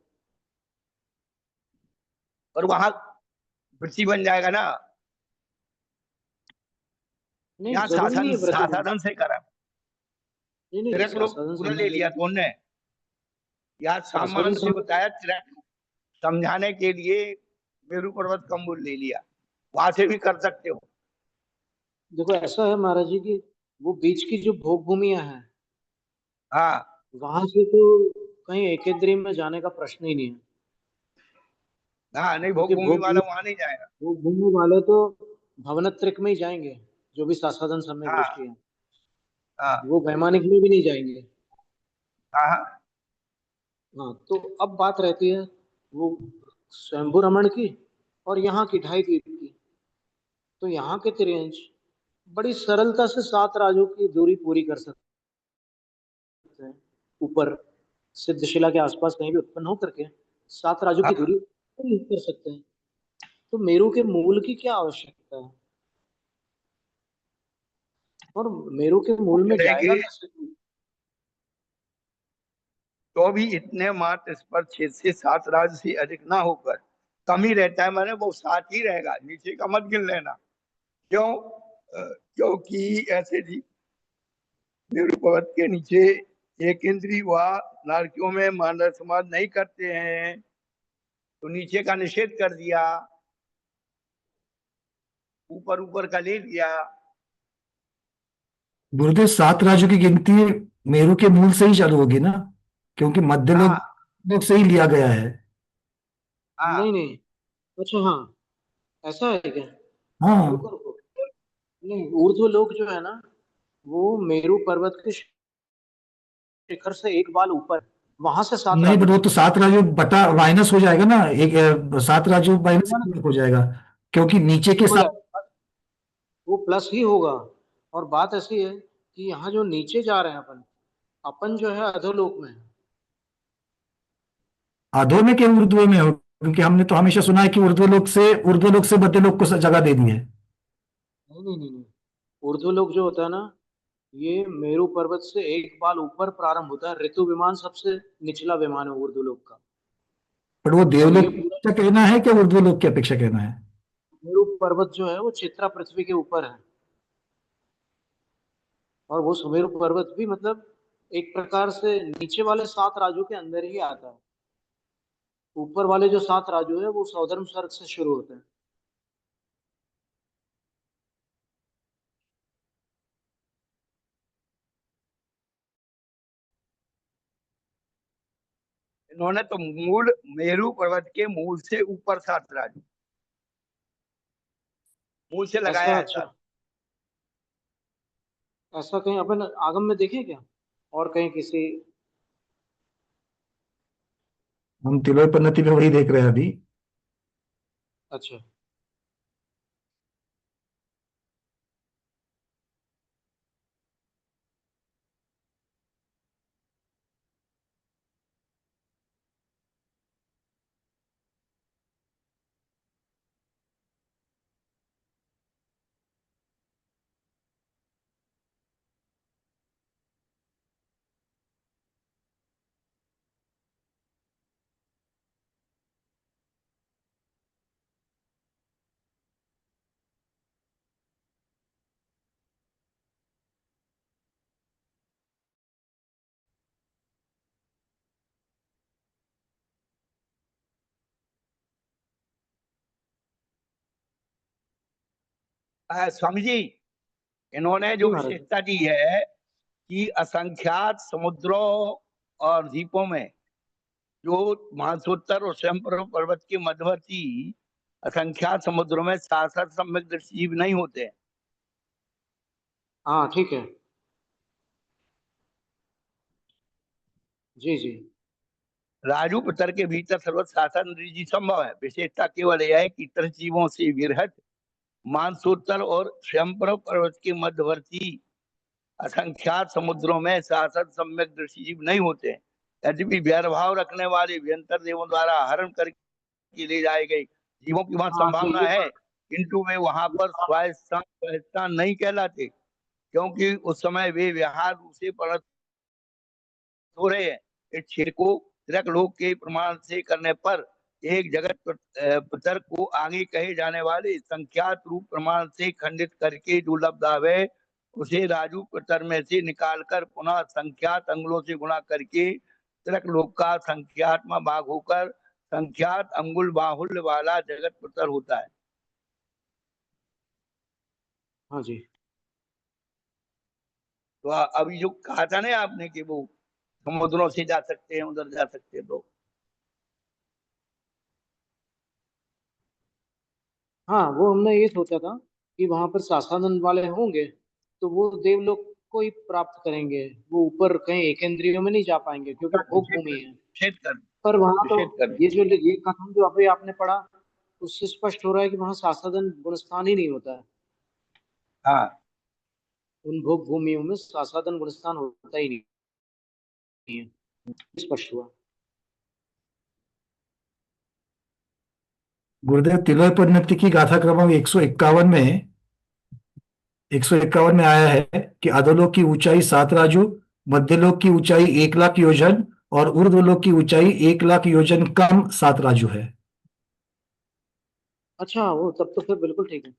और वहां वृत्ति बन जाएगा ना। नहीं, यहाँ जरूरी नहीं शासन है वृत्ति बन। शासन से करा, नहीं नहीं, तिरक लोग सासाधन पूरा ले सम्यक लिया तो उनने, यहाँ सासाधन सामान्य से सम्यक, बताया तिरक समझाने के लिए मेरू पर्वत का मूल ले लिया, वहां से भी कर सकते हो। देखो ऐसा है महाराज जी की, वो बीच की जो भोग भूमियां हैं, हाँ वहां से तो कहीं एकेद्री में जाने का प्रश्न ही नहीं है। हाँ, नहीं भोग क्योंकि भूमि वाला वहां नहीं जाएगा। भोग भूमि वाले तो भवनत्रिक में ही जाएंगे, जो भी सासाधन सम्यक हाँ दृष्टि है। हाँ वो वैमानिक में भी नहीं जाएंगे। हाँ हाँ, तो अब बात रहती है वो स्वयंभू रमण की और यहाँ की 2.5 फीट की। तो यहाँ के तिर्यंच बड़ी सरलता से 7 राजों की दूरी पूरी कर सकते हैं। ऊपर सिद्धशिला के आसपास कहीं भी उत्पन्न हो करके 7 राजों की हाँ। दूरी पूरी कर सकते हैं। तो मेरू के मूल की क्या आवश्यकता है? और मेरू के मूल में जाएगा चलेगी कैसे? तो भी इतने मात्र स्पर्श क्षेत्र से 7 राज से अधिक ना होकर कम ही रहता है, मैंने वो 7 ही रहेगा, नीचे का मत गिन लेना। क्यों? क्योंकि ऐसे जी मेरू पर्वत के नीचे एक इंद्री व नारकियों में मानव समाज नहीं करते हैं, तो नीचे का निषेध कर दिया, ऊपर ऊपर का ले लिया। गुरुदेव 7 राज्यों की गिनती मेरू के मूल से ही चालू होगी ना, क्योंकि मध्य लोक हाँ लोक से ही लिया गया है। नहीं हाँ नहीं, अच्छा हाँ, ऐसा है क्या? रुको हाँ। रुको, नहीं, ऊर्ध्व लोक जो है ना, वो मेरू पर्वत के शिखर से एक बाल ऊपर, वहां से 7 नहीं, राजू बट वो तो लेंगे। 7 राज्यों बटा माइनस हो जाएगा ना, एक 7 राज्यों माइनस होगा ना, हो जाएगा, क्योंकि नीचे के हो साथ। जाएगा, वो प्लस ही होगा। और बात ऐसी है कि यहाँ जो नीचे जा रहे हैं अपन, अपन जो है अधोलोक में है। अधो में के ऊर्ध्व में हो, क्योंकि हमने तो हमेशा सुना है कि ऊर्ध्व लोक से मध्य लोक को जगह दे दी है। नहीं नहीं नहीं नहीं, ऊर्ध्व लोक जो होता है ना, ये मेरू पर्वत से एक बाल ऊपर प्रारंभ होता है। ऋतु विमान सबसे निचला विमान है ऊर्ध्व लोक का। बट वो और देवलोक ये की पूरा अपेक्षा कहना है क्या ऊर्ध्व लोक की अपेक्षा कहना है? मेरू पर्वत जो है वो चित्रा पृथ्वी के ऊपर है। और वो सुमेरु पर्वत भी मतलब एक प्रकार से नीचे वाले 7 राज्यों के अंदर ही आता है। ऊपर वाले जो 7 राज्य है वो सौधर्म स्वर्ग से शुरू होते हैं। इन्होंने तो मूल मेरू पर्वत के मूल से ऊपर 7 राज, मूल से ऐसा, लगाया है अच्छा, 7। ऐसा कहीं अपन आगम में देखे क्या? और कहीं किसी? हम तिलोय पन्नति में वही देख रहे हैं अभी। अच्छा, स्वामी जी, इन्होंने जो जी महाराज। विशेषता दी है कि असंख्यात समुद्रों और द्वीपों में जो महासोत्तर और स्वयंवर पर्वत के मध्यवर्ती असंख्यात समुद्रों में शासक सम्यक दृष्टि जीव नहीं होते हैं। हाँ ठीक है। जी जी। राजू पत्थर के भीतर सर्वत शासन जी संभव है। विशेषता केवल यह है कि इतर जीवों से विरहट मानसोत्तर और स्वयंवर पर्वत के मध्यवर्ती असंख्यात समुद्रों में शासक सम्यक दृष्टि जीव नहीं होते हैं। यद्यपि वैरभाव रखने वाले व्यंतर देवों द्वारा हरण करके ले जाए गए जीवों की वहां हाँ तो संभावना ये है, किंतु वे वहां पर स्वायत्ता नहीं कहलाते, क्योंकि उस समय वे विहार रूप से परत हो रहे हैं। इस क्षेत्र को तिरक लोक के प्रमाण से करने पर एक जगत पतर को आगे कहे जाने वाले संख्यात रूप प्रमाण से खंडित करके जो लब्ध है उसे राजू पतर में से निकालकर पुनः संख्यात अंगुलों से गुणा करके तिरक लोक का संख्यात्मा भाग होकर संख्यात अंगुल बाहुल्य वाला जगत पतर होता है। हाँ जी। तो अभी जो कहा था ना आपने कि वो समुद्रों से जा सकते हैं, उधर जा सकते हैं, तो हाँ वो हमने ये सोचा था कि वहां पर शासानंद वाले होंगे तो वो देवलोक को ही प्राप्त करेंगे, वो ऊपर कहीं एकेंद्रियों में नहीं जा पाएंगे क्योंकि भोग निषेध भूमि कर है। निषेध कर पर वहां तो निषेध कर ये कथन जो अभी आपने पढ़ा उससे स्पष्ट हो रहा है कि वहां शासादन गुणस्थान ही नहीं होता है। हाँ। उन भोग भूमियों में शासादन गुणस्थान होता ही नहीं है, स्पष्ट हुआ। गुरुदेव तिलय परिणति की गाथा क्रमांक 151 में आया है कि अधोलोक की ऊंचाई 7 राजू, मध्यलोक की ऊंचाई 1 लाख योजन और ऊर्ध्वलोक की ऊंचाई 1 लाख योजन कम 7 राजू है। अच्छा वो तब तो फिर बिल्कुल ठीक है।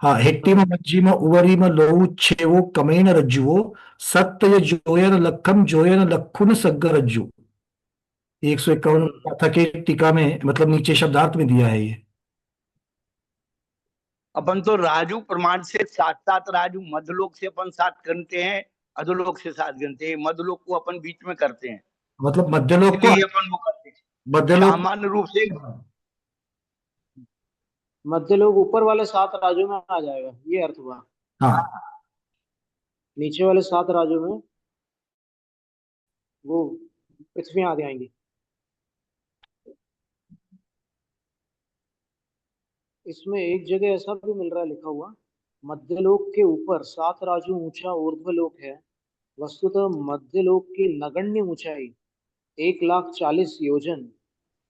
हाँ, हेट्टिम मज्जिम उवरीम लोउ छेवो कमेन रज्जुवो सत्य जोयन लखम जोयन लखुन सग्ग रज्जु। 151 हम्म। गाथा के टीका में मतलब नीचे शब्दार्थ में दिया है ये। अपन तो राजू प्रमाण से सात सात राजू मध्यलोक से अपन सात गिनते हैं, अधोलोक से सात गिनते हैं, मध्यलोक को अपन बीच में करते हैं, मतलब मध्यलोक को इसीलिए अपन वो करते हैं मध्यलोक सामान्य रूप से। मध्य लोग ऊपर वाले 7 राज्यों में आ जाएगा, ये अर्थ हुआ। हाँ। नीचे वाले 7 राज्यों में वो पृथ्वी आ जाएंगी। इसमें एक जगह ऐसा भी मिल रहा है लिखा हुआ, मध्यलोक के ऊपर 7 राजू ऊंचा ऊर्ध्वलोक है। वस्तुतः मध्यलोक की नगण्य ऊंचाई 1,40,000 योजन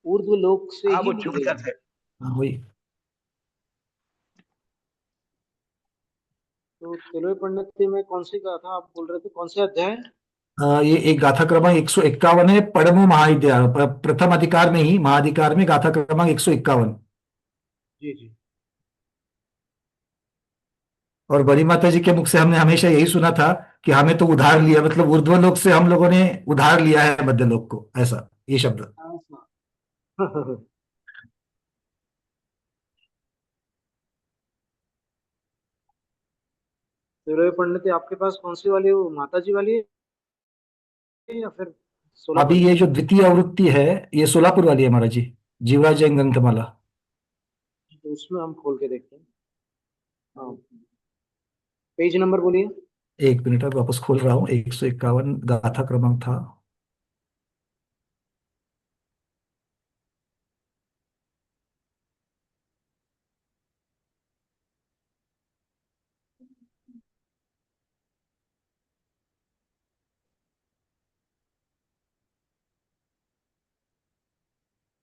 ऊर्ध्वलोक से हाँ, ही वो ली गई छुपकर है। है। हाँ, वही। तो तिलोय पंडित में कौन सी गाथा आप बोल रहे थे, कौन से अध्याय? ये एक गाथा क्रमांक 151 है, पड़मो महाविद्या प्रथम अधिकार में ही महाधिकार में गाथा क्रमांक 151। जी जी। और बड़ी माता जी के मुख से हमने हमेशा यही सुना था कि हमें तो उधार लिया, मतलब ऊर्ध्वलोक से हम लोगों ने उधार लिया है मध्यलोक को, ऐसा ये शब्द। ऐसा। तिलोय पंडित आपके पास कौन सी वाली है, वो माता जी वाली है या फिर अभी सोलापुर ये की? जो द्वितीय आवृत्ति है ये सोलापुर वाली है महाराज जी, जीवराज जैन ग्रंथमाला। तो उसमें हम खोल के देखते हैं। हाँ पेज नंबर बोलिए। 1 मिनट अब वापस खोल रहा हूँ, 151 गाथा क्रमांक था।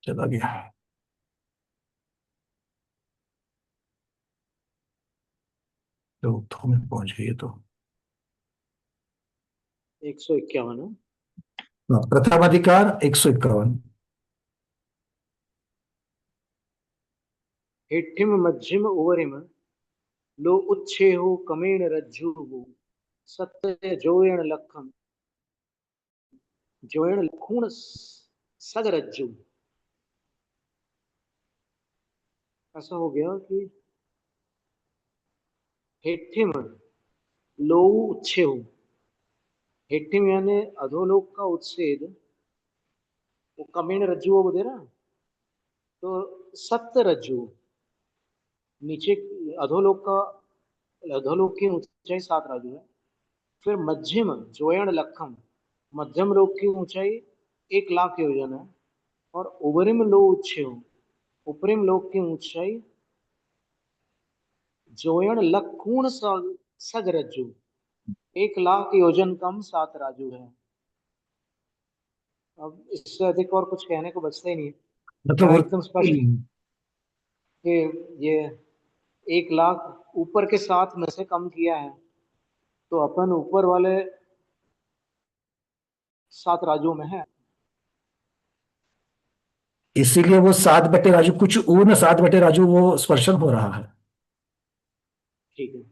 चला गया। चौथों में पहुंच गई है तो। 151 है। हाँ, प्रथम अधिकार 151। हेठिम मध्यम उवरिम लो उच्छे हो कमेण रज्जु सत्य जोयण लखम जोयण लखूण सग रज्जु। ऐसा हो गया कि हेठिम लोउ उच्छेहु। हेठिम यानी अधोलोक का उच्छेद, वो कमेण रज्जु वो दे रहा, तो सप्त रज्जु नीचे अधोलोक का, अधोलोक की ऊंचाई 7 राजू है। फिर मध्यम जोयण लखम, मध्यम लोक की ऊंचाई 1 लाख योजन है। और उबरिम लो उच्छेहु, उपरिम लोक की ऊंचाई जोयण लखूण सग रज्जु, 1 लाख योजन कम 7 राजू है। अब इससे अधिक और कुछ कहने को बचता ही नहीं है। मतलब क्या वो एकदम स्पष्ट कि ये 1 लाख ऊपर के 7 में से कम किया है, तो अपन ऊपर वाले 7 राज्यों में है। इसीलिए वो 7/राजू कुछ ऊन 7/राजू वो स्पर्शन हो रहा है। ठीक है।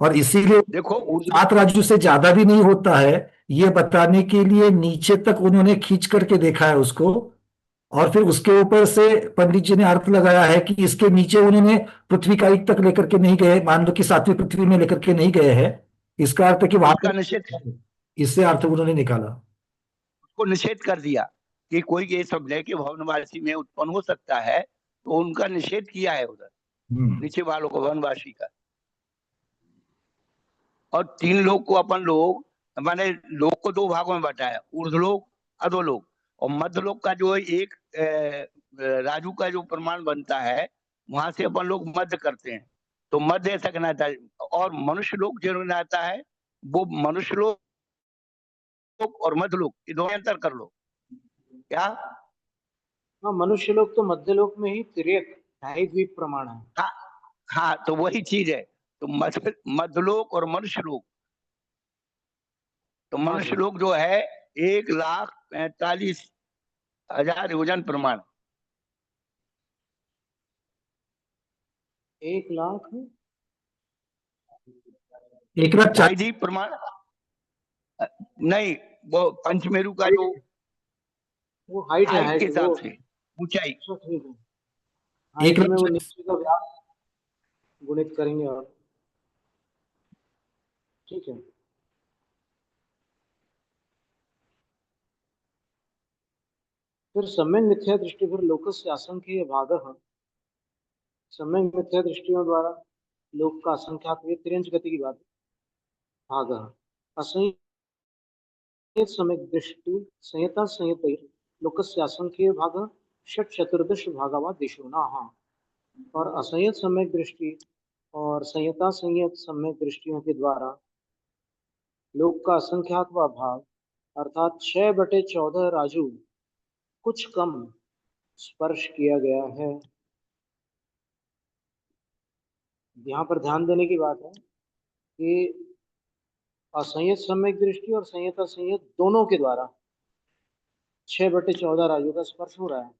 और इसीलिए देखो 7 राजू से ज्यादा भी नहीं होता है, ये बताने के लिए नीचे तक उन्होंने खींच करके देखा है उसको। और फिर उसके ऊपर से पंडित जी ने अर्थ लगाया है कि इसके नीचे उन्होंने पृथ्वी का एक तक लेकर के नहीं गए, मान लो कि 7वीं पृथ्वी में लेकर के नहीं गए हैं। इसका अर्थ है कि वहां उसका निषेध, पर, इससे अर्थ उन्होंने निकाला। उसको निषेध कर दिया कि कोई ये समझे कि भवनवासी में उत्पन्न हो सकता है, तो उनका निषेध किया है उधर हम्म। नीचे वालों को, वनवासी का। और 3 लोग को अपन लोग, माने लोग को 2 भागों में बांटा, ऊर्ध्वलोक, अधोलोक। और मध्यलोक का जो एक राजू का जो प्रमाण बनता है, वहां से अपन लोग मध्य करते हैं। तो मध्य ऐसा कहना था। और मनुष्य लोक जो आता है, वो मनुष्य लोक और मध्य लोक, ये दोनों अंतर कर लो क्या। हाँ, मनुष्य लोग तो मध्य लोक में ही तिर्यक ढाई द्वीप प्रमाण है। हाँ, हाँ, तो वही चीज है। तो मध्यलोक और मनुष्य लोक, तो हाँ मनुष्य जी, लोक जो है 1,45,000 योजन प्रमाण। 1 लाख 1 लाख ढाई डी प्रमाण नहीं, वो पंचमेरु का जो हाइट, वो हाइट है, हाइट के हाइट वो। हिसाब से ऊंचाई। अच्छा ठीक है। एक हाइट में वो लाख नीचे का व्यास गुणित करेंगे और ठीक है। फिर सम्यक मिथ्या दृष्टि फिर लोकस्य असंख्य भागः, सम्यक मिथ्या दृष्टियों द्वारा लोक का असंख्यात, ये तिर्यंच गति की बात है। भागः असंख्य सम्यक दृष्टि संयता संयत लोकस्य असंख्य भागः षट चतुर्दश भागवा दिशो ना। हाँ, और असंयत सम्यक दृष्टि और संयता संयत सम्यक दृष्टियों के द्वारा लोक का असंख्यातवा भाग अर्थात 6/14 राजू कुछ कम स्पर्श किया गया है। यहाँ पर ध्यान देने की बात है कि असंयत सम्यक दृष्टि और संयत असंयत दोनों के द्वारा 6/14 राजू का स्पर्श हो रहा है।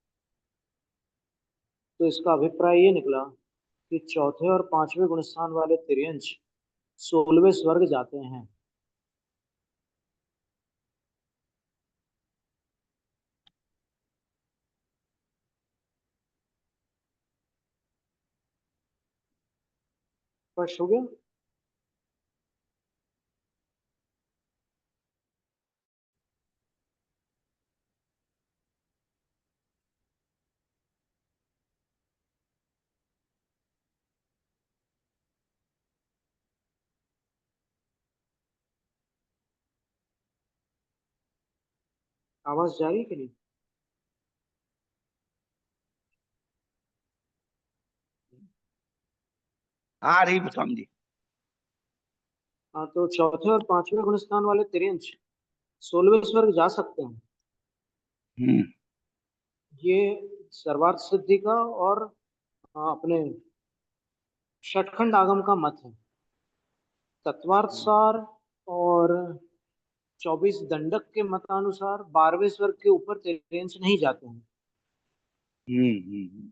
तो इसका अभिप्राय ये निकला कि चौथे और पांचवें गुणस्थान वाले तिर्यंच 16वें स्वर्ग जाते हैं। स्पष्ट हो गया। आवाज जा रही है कि नहीं? हाँ रही समझी। हाँ, तो चौथे और पांचवें गुणस्थान वाले तिर्यंच 16वें स्वर्ग जा सकते हैं। हम्म। ये सर्वार्थ सिद्धि का और अपने षटखंड आगम का मत है। तत्वार्थ सार और 24 दंडक के मतानुसार 12वें स्वर्ग के ऊपर तिर्यंच नहीं जाते हैं। हम्म।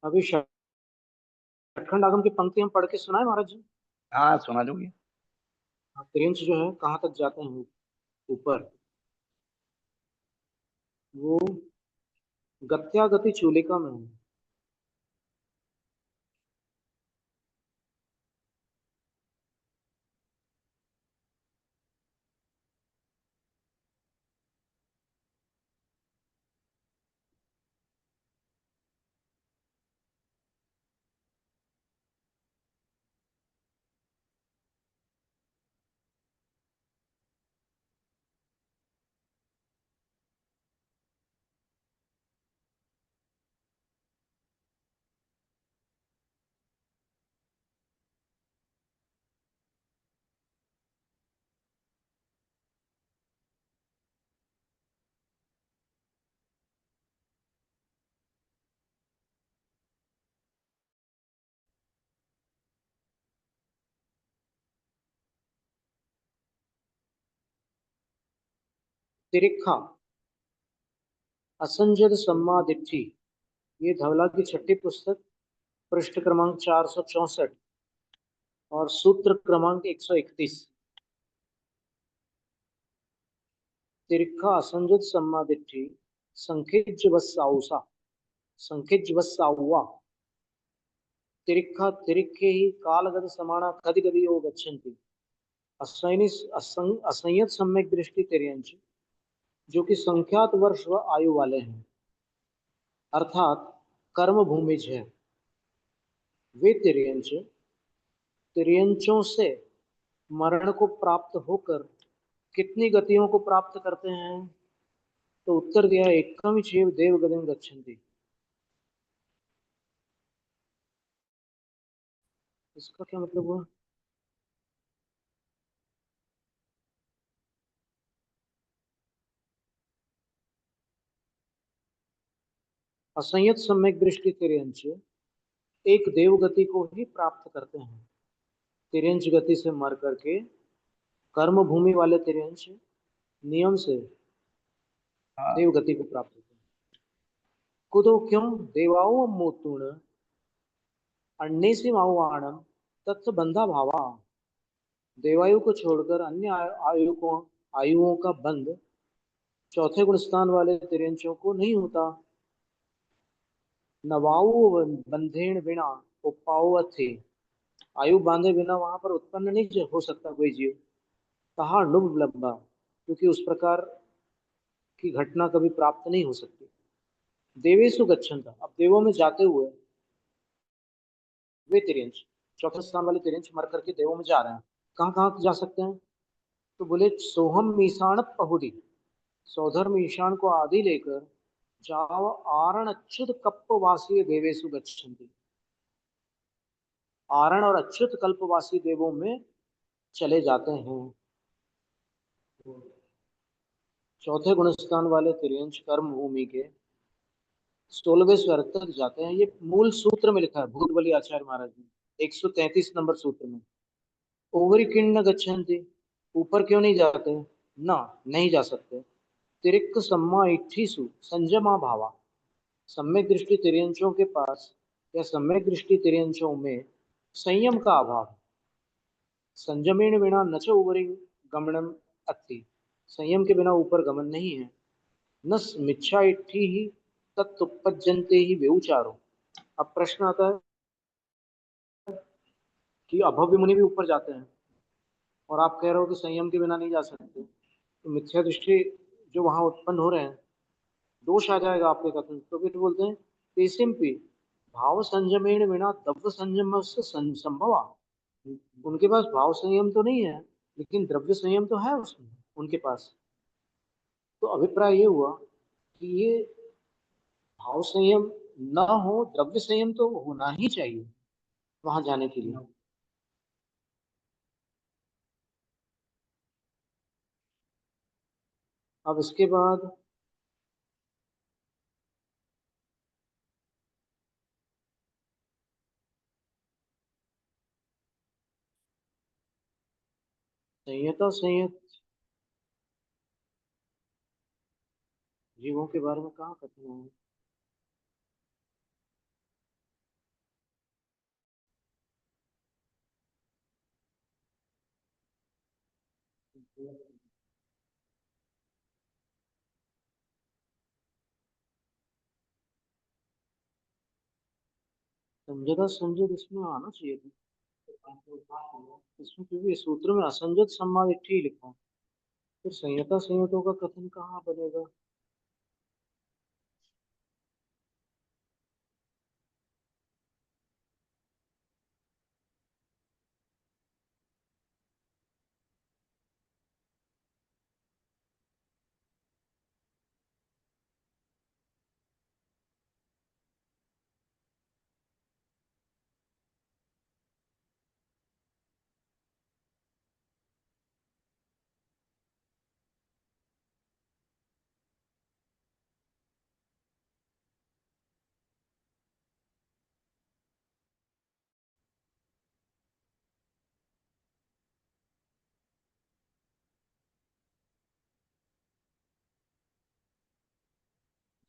अभी षटखंड आगम की पंक्ति हम पढ़ के सुनाए महाराज जी? हाँ सुना दोगे। तिर्यंच जो है कहाँ तक जाते हैं ऊपर? वो गत्यागति चूलिका में है। तिरिक्खा असंजद सम्मादिट्ठी, ये धवला की छठी पुस्तक, पृष्ठ क्रमांक 464 और सूत्र क्रमांक 131। तिरिक्खा असंजद सम्मादिट्ठी संखिज्जवस्साउसा, संखिज्जवस्साउवा, तिरिक्खा तिरिक्खे ही कालगत समाना कदि कदि योग गच्छन्ति, असंयत सम्यक दृष्टि तिर्यंच, जो कि संख्यात वर्ष व आयु वाले हैं, अर्थात कर्म भूमिज है। वे तिर्यंच तिर्यंचों से मरण को प्राप्त होकर कितनी गतियों को प्राप्त करते हैं? तो उत्तर दिया एकम चैव देव गतिम गच्छन्ति। इसका क्या मतलब हुआ? असंयत सम्यक दृष्टि तिर्यंच एक देव गति को ही प्राप्त करते हैं। तिर्यंच गति से मर करके कर्म भूमि वाले तिर्यंच नियम से हाँ। देव गति को प्राप्त होते हैं। कुतो क्यों देवाओ मोतुण अन्नेसी माहुआणम तत्व बंधा भावा, देवायु को छोड़कर अन्य आयुओं का बंध चौथे गुण स्थान वाले तिर्यंचों को नहीं होता। नवाऊ बंधेण बिना उपाओ थे, आयु बांधे बिना वहां पर उत्पन्न नहीं हो सकता कोई जीव। कहा नुब लब्धा, क्योंकि उस प्रकार की घटना कभी प्राप्त नहीं हो सकती। देवेशु गच्छन्त, अब देवों में जाते हुए वे तिर्यंच, चौथे स्थान वाले तिर्यंच मर करके देवों में जा रहे हैं। कहाँ कहाँ जा सकते हैं? तो बोले सोहम मीसाण पहुदी, सौधर्म ईशान को आदि लेकर जाव आरण अच्युत कप्पवासी देवेशु गच्छन्ति, आरण और अच्युत कल्पवासी देवों में चले जाते हैं। चौथे गुणस्थान वाले तिर्यंच कर्म भूमि के 16वें स्वर तक जाते हैं। ये मूल सूत्र में लिखा है भूत बलि आचार्य महाराज ने 133 नंबर सूत्र में। ओवरी किन्न गच्छन्ति, ऊपर क्यों नहीं जाते? ना, नहीं जा सकते। तिरिक्त सम्मा इठीसु संजमा भावा, सम्यक दृष्टि तिर्यंचों के पास या सम्यक दृष्टि तिर्यंचों में संयम का अभाव। संयमेन बिना न च उपरि गमनम अत्ति, संयम के बिना ऊपर गमन नहीं है। न मिच्छा इट्ठी ही तत्पज्जनते ही व्यभिचारो। अब प्रश्न आता है कि अभव्य मुनि भी ऊपर जाते हैं और आप कह रहे हो कि संयम के बिना नहीं जा सकते, तो मिथ्या दृष्टि जो वहां उत्पन्न हो रहे हैं, दोष आ जाएगा आपके कथन। तो फिर बोलते हैं पेसिम्पी भाव संयमेन बिना द्रव्य संयम से संभव। उनके पास भाव संयम तो नहीं है, लेकिन द्रव्य संयम तो है उसमें उनके पास। तो अभिप्राय ये हुआ कि ये भाव संयम न हो, द्रव्य संयम तो होना ही चाहिए वहां जाने के लिए। अब इसके बाद संयता संयत जीवों के बारे में कहाँ कथन है? संजता संजत इसमें आना चाहिए था इसमें, क्योंकि इस सूत्र में असंजत सम्माद इट्ठी ही लिखा है, फिर संयता संयतों का कथन कहाँ बनेगा?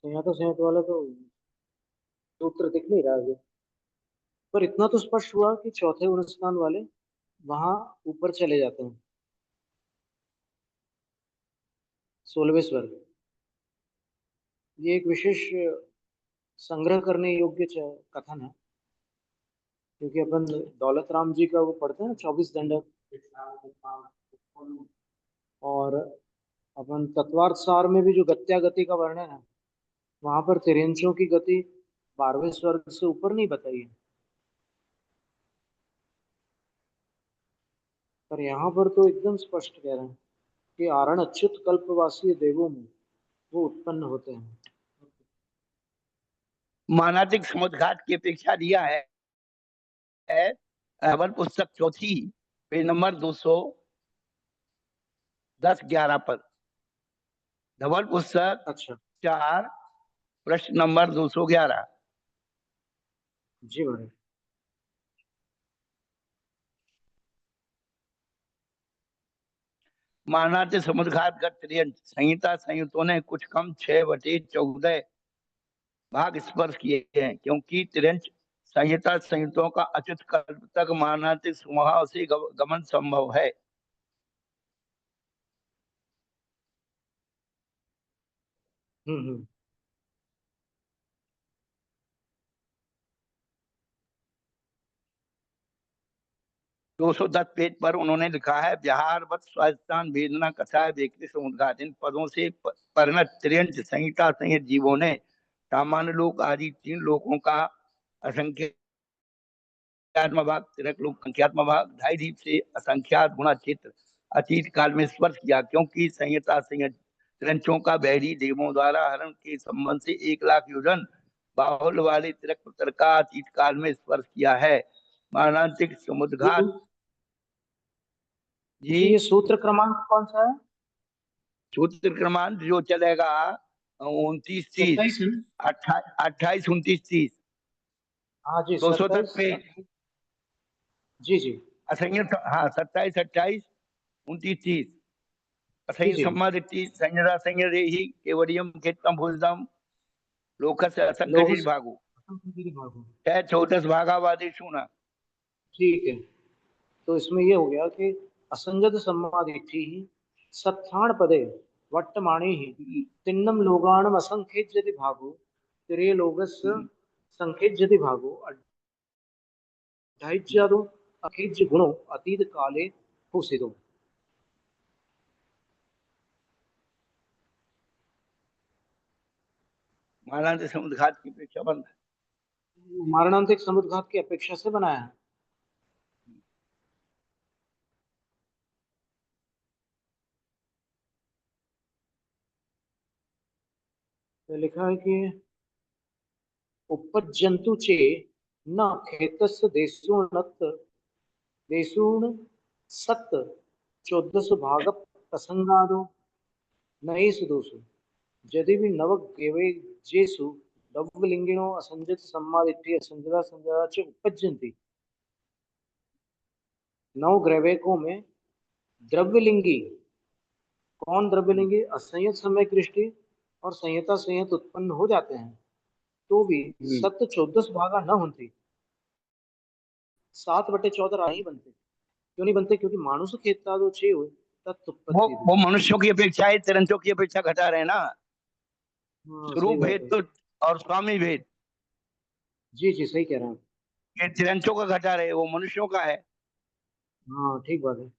संयता संयत वाला तो सूत्र दिख नहीं रहा है, पर इतना तो स्पष्ट हुआ कि चौथे उन्नत वाले वहां ऊपर चले जाते हैं, 16वें स्वर्ग। ये एक विशेष संग्रह करने योग्य कथन है, क्योंकि अपन दौलत राम जी का वो पढ़ते हैं ना, 24 दंडक, और अपन तत्वार्थ सार में भी जो गत्या गति का वर्णन है, वहां पर तिरंचों की गति 12वें स्वर्ग से ऊपर नहीं बताई है, पर यहाँ पर तो एकदम स्पष्ट कह रहे हैं कि आरण अच्युत कल्पवासी देवों में वो उत्पन्न होते हैं। मानातिक समुद्घात की अपेक्षा दिया है अवर पुस्तक चौथी पेज नंबर 210-11 पर, धवल पुस्तक अच्छा 4 प्रश्न नंबर 211। जी महाराज। मानाते समुद्घात संहिता संयुक्तों ने कुछ कम 6/14 भाग स्पर्श किए हैं, क्योंकि तिरंच संहिता संयुक्तों का अच्युत कल्प तक मानातिक स्वभाव से गमन संभव है। हम्म। 210 पेज पर उन्होंने लिखा है, बिहारवत स्वास्थान वेदना कथा व्यक्ति समुद्घात, इन पदों से परिणत त्रियंच संहिता संहित जीवों ने सामान्य लोक आदि 3 लोकों का असंख्यात्म भाग, तिरक लोक संख्यात्म भाग, 2.5 दीप से असंख्यात गुणा क्षेत्र अतीत काल में स्पर्श किया, क्योंकि संहिता संहित त्रियंचों का बहरी देवों द्वारा हरण के संबंध से 1 लाख योजन बाहुल वाले तिरक पुत्र का अतीत काल में स्पर्श किया है। मानांतिक समुद्घात जी, ये सूत्र क्रमांक कौन सा है? सूत्र क्रमांक जो चलेगा 29-30, 27 है ना? 28-29-30, हाँ जी 210 पे 27। जी जी असंयत, हाँ 27-28-29-30 जी असंयत जी। सम्मादिति संयदा संयदे ही केवलियम केतम भुजदम लोकस्य लोग असंकटित भागो भागो। 14 भागावादेषु न। ठीक है, तो इसमें ये हो गया कि असंजत सम्मादिठी ही सत्थान पदे वट्टमाणे ही तिन्नम लोगाणम असंखेज्यति भागो तिरे लोगस्य संखेज्यति भागो अढाइज्यादो अखेज्य गुणो अतीत काले हुसिदो। मानांत समुद्घात की अपेक्षा बंद है। मारणांतिक समुद्घात की अपेक्षा से बनाया है। तो लिखा है कि उपज्यन्तु चे न खेतस्य देशून सत्त 14 भाग प्रसंगादो नएषु दोषु यदि भी नवग्यवेजेषु लघुलिंगिनो असंजत सम्मादित्य असंजता संजता च उपज्यन्ति। 9 ग्रैवेकों में द्रव्यलिंगी, कौन द्रव्यलिंगी? असंयत समय दृष्टि और संयता संयत उत्पन्न हो जाते हैं, तो भी सत्य 14 भागा न होती, 7/14 ही बनते। क्यों नहीं बनते? क्योंकि मानुष खेता दो छे हुए तत्पत्ति वो मनुष्यों की अपेक्षा है, तिरंचों की अपेक्षा घटा रहे ना। हाँ सही स्वरूप बात भेद है। तो और स्वामी भेद। जी जी सही कह रहे हैं। ये तिरंचों का घटा रहे, वो मनुष्यों का है। हाँ ठीक बात है।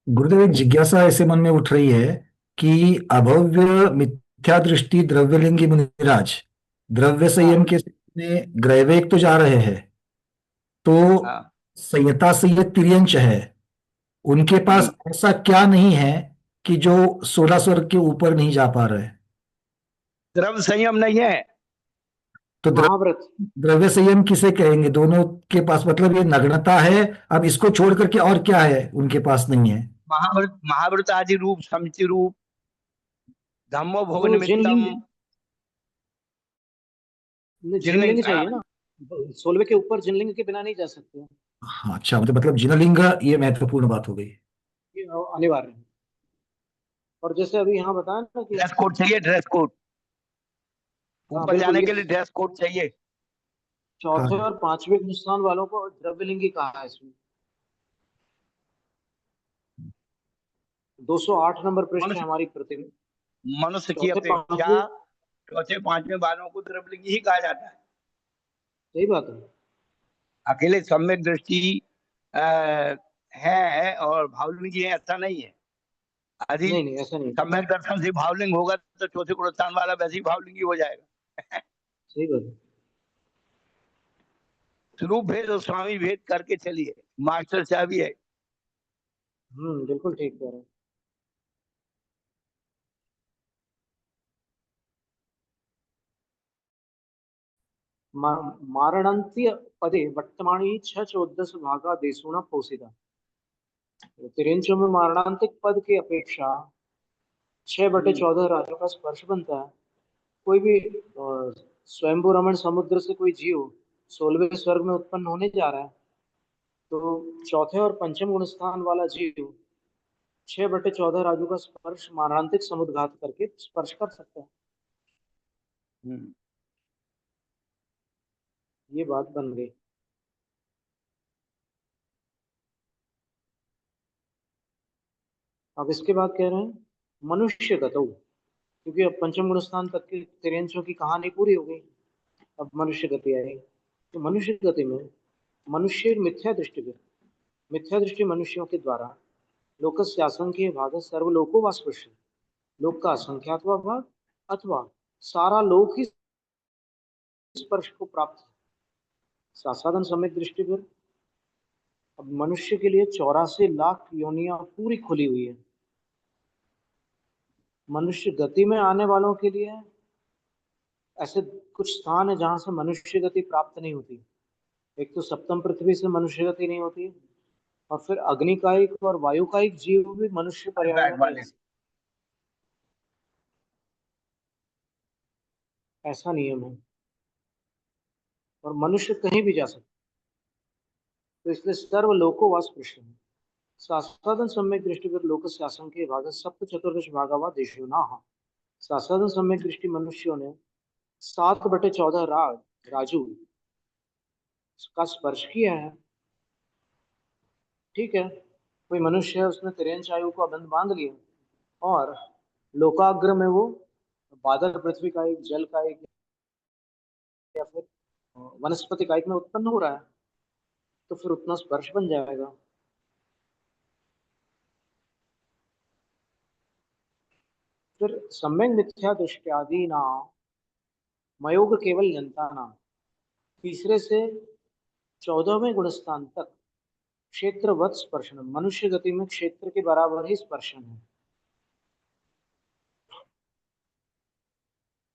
गुरुदेव, एक जिज्ञासा ऐसे मन में उठ रही है कि अभव्य मिथ्या दृष्टि द्रव्यलिंगी मुनिराज द्रव्य संयम हाँ के में ग्रहवेग तो जा रहे हैं, तो हाँ। संयता से ये तिर्यंच है, उनके पास ऐसा क्या नहीं है कि जो 16 स्वर्ग के ऊपर नहीं जा पा रहे? द्रव्य संयम नहीं है। तो महाव्रत। द्रव्य संयम किसे कहेंगे? दोनों के पास मतलब ये नग्नता है, अब इसको छोड़ करके और क्या है उनके पास नहीं है? महाव्रत, महाव्रत आदि रूप, समिति रूप, धम्मो भोग वो निमित्तम। जिनलिंग, जिनलिंग, जिनलिंग चाहिए ना, 16वें के ऊपर जिनलिंग के बिना नहीं जा सकते। हाँ, अच्छा, मतलब जिनलिंग, ये महत्वपूर्ण बात हो गई। ये अनिवार्य है। और जैसे अभी यहाँ बताया ना कि ड्रेस कोड चाहिए, ड्रेस कोड। हाँ ऊपर बिल्कुल, जाने ये के लिए ड्रेस कोड चाहिए। हाँ, चौथे और पांचवें हिंदुस्तान वालों को द्रव्यलिंगी कहा है इसमें। 208 नंबर पृष्ठ है मनुष्य, हमारी कृति में। मनुष्य की चौथे अपेक्षा पांचवें, चौथे पांचवें बालों को द्रव्यलिंगी ही कहा जाता है। सही बात है। अकेले सम्यक दृष्टि है और भावलिंगी है, ऐसा नहीं है। यदि नहीं नहीं, ऐसा नहीं। सम्यक दर्शन से भावलिंग होगा तो चौथे पुरस्कार वाला वैसे ही भावलिंगी हो जाएगा। सही बात है। स्वरूप भेद और स्वामी भेद करके चलिए, मास्टर चाबी है। बिल्कुल ठीक कह रहे हैं। मारणंत्य पदे वर्तमानी छह चौदस भागा देशुणा पोसिता। तिरंचों में मारणांतिक पद की अपेक्षा 6/14 राजों का स्पर्श बनता है। कोई भी स्वयंभू रमण समुद्र से कोई जीव 16वें स्वर्ग में उत्पन्न होने जा रहा है, तो चौथे और पंचम गुण स्थान वाला जीव 6/14 राजू का स्पर्श मारणांतिक समुद्घात करके स्पर्श कर सकता है। हम्म। ये बात बन गई। अब इसके बाद कह रहे हैं मनुष्य गतौ, क्योंकि अब पंचम गुण स्थान तक की तिरंचों की कहानी पूरी हो गई। अब मनुष्य गति आई। तो मनुष्य गति में मनुष्य मिथ्या दृष्टि मनुष्यों के द्वारा लोकस्य असंख्य भाग सर्वलोको वा स्पृश्य, लोक का असंख्यात्वा भाग अथवा सारा लोक ही स्पर्श को प्राप्त है। साधन सम्यक दृष्टि पर अब मनुष्य के लिए 84 लाख योनियां पूरी खुली हुई है। मनुष्य गति में आने वालों के लिए ऐसे कुछ स्थान है जहां से मनुष्य गति प्राप्त नहीं होती। एक तो सप्तम पृथ्वी से मनुष्य गति नहीं होती, और फिर अग्निकायिक और वायुकायिक जीव भी मनुष्य पर्याय में बैग नहीं आ वाले। सकते। ऐसा नियम है। और मनुष्य कहीं भी जा सकता है। तो इसलिए सर्व लोको वास पृष्ठ है। साधन सम्यक दृष्टि पर लोक शासन के भाग सप्त चतुर्दश भागावा देशो ना। साधन सम्यक दृष्टि मनुष्यों ने 7/14 राजू का स्पर्श किया है। ठीक है, कोई मनुष्य है, उसने तिरंच आयु को अबंध बांध लिया, और लोकाग्र में वो बादल पृथ्वी का एक, जल का एक, या फिर वनस्पति का एक में उत्पन्न हो रहा है, तो फिर उतना स्पर्श बन जाएगा। फिर सम्यक मिथ्या दृष्टि नाम मयोग केवल जनता नाम, तीसरे से 14वें गुणस्थान तक क्षेत्रवत स्पर्शन, मनुष्य गति में क्षेत्र के बराबर ही स्पर्शन है।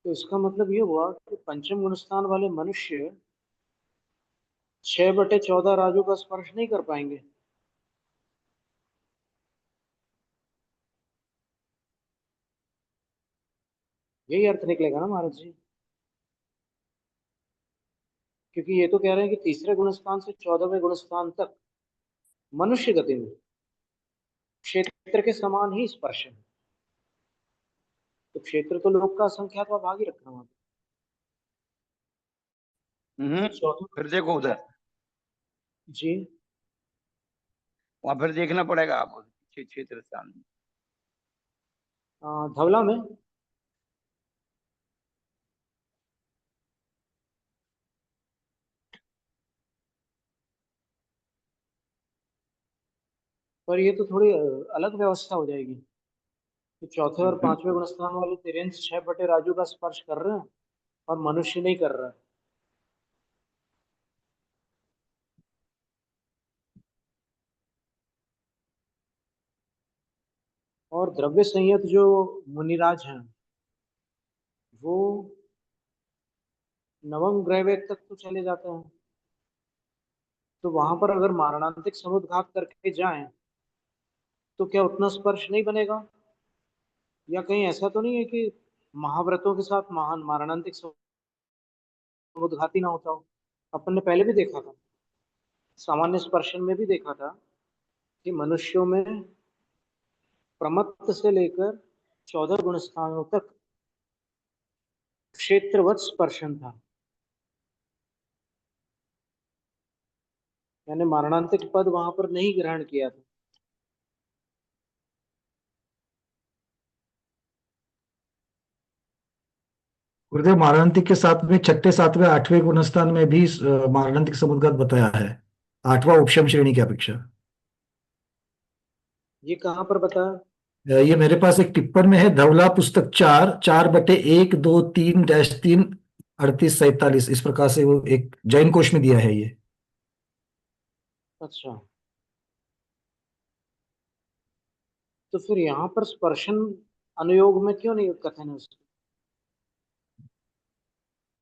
तो इसका मतलब ये हुआ कि पंचम गुणस्थान वाले मनुष्य 6/14 राजू का स्पर्श नहीं कर पाएंगे। यही अर्थ निकलेगा ना महाराज जी, क्योंकि ये तो कह रहे हैं कि तीसरे गुणस्थान से 14वें गुणस्थान तक मनुष्य गति में क्षेत्र के समान ही स्पर्श है। तो क्षेत्र तो लोक का असंख्यात भाग ही रखना वहां पे। तो चौथा, फिर देखो उधर, जी, वहां फिर देखना पड़ेगा आपको क्षेत्र स्थान। धवला में पर ये तो थोड़ी अलग व्यवस्था हो जाएगी कि चौथे और पांचवें गुणस्थान वाले तिर्यंश 6/राजू का स्पर्श कर रहे हैं और मनुष्य नहीं कर रहा है। और द्रव्य संयत जो मुनिराज हैं वो नवम ग्रह वेद तक तो चले जाते हैं, तो वहां पर अगर मारणांतिक समुद्घात करके जाएं तो क्या उतना स्पर्श नहीं बनेगा? या कहीं ऐसा तो नहीं है कि महाव्रतों के साथ महान मारणांतिक समुद्घाती ना होता हो? अपन ने पहले भी देखा था, सामान्य स्पर्शन में भी देखा था कि मनुष्यों में प्रमत्त से लेकर 14 गुणस्थानों तक क्षेत्रवत स्पर्शन था, यानी मारणांतिक पद वहां पर नहीं ग्रहण किया था। गुरुदेव, मारणांतिक के साथ में छठे सातवें आठवें गुणस्थान में भी मारणांतिक समुद्घात बताया है, आठवां उपशम श्रेणी की अपेक्षा। ये कहाँ पर बताया? ये मेरे पास एक टिप्पण में है, धवला पुस्तक 4/1, 2, 3-3 38-47 इस प्रकार से वो एक जैन कोश में दिया है ये। अच्छा, तो फिर यहाँ पर स्पर्शन अनुयोग में क्यों नहीं कथन है उसका?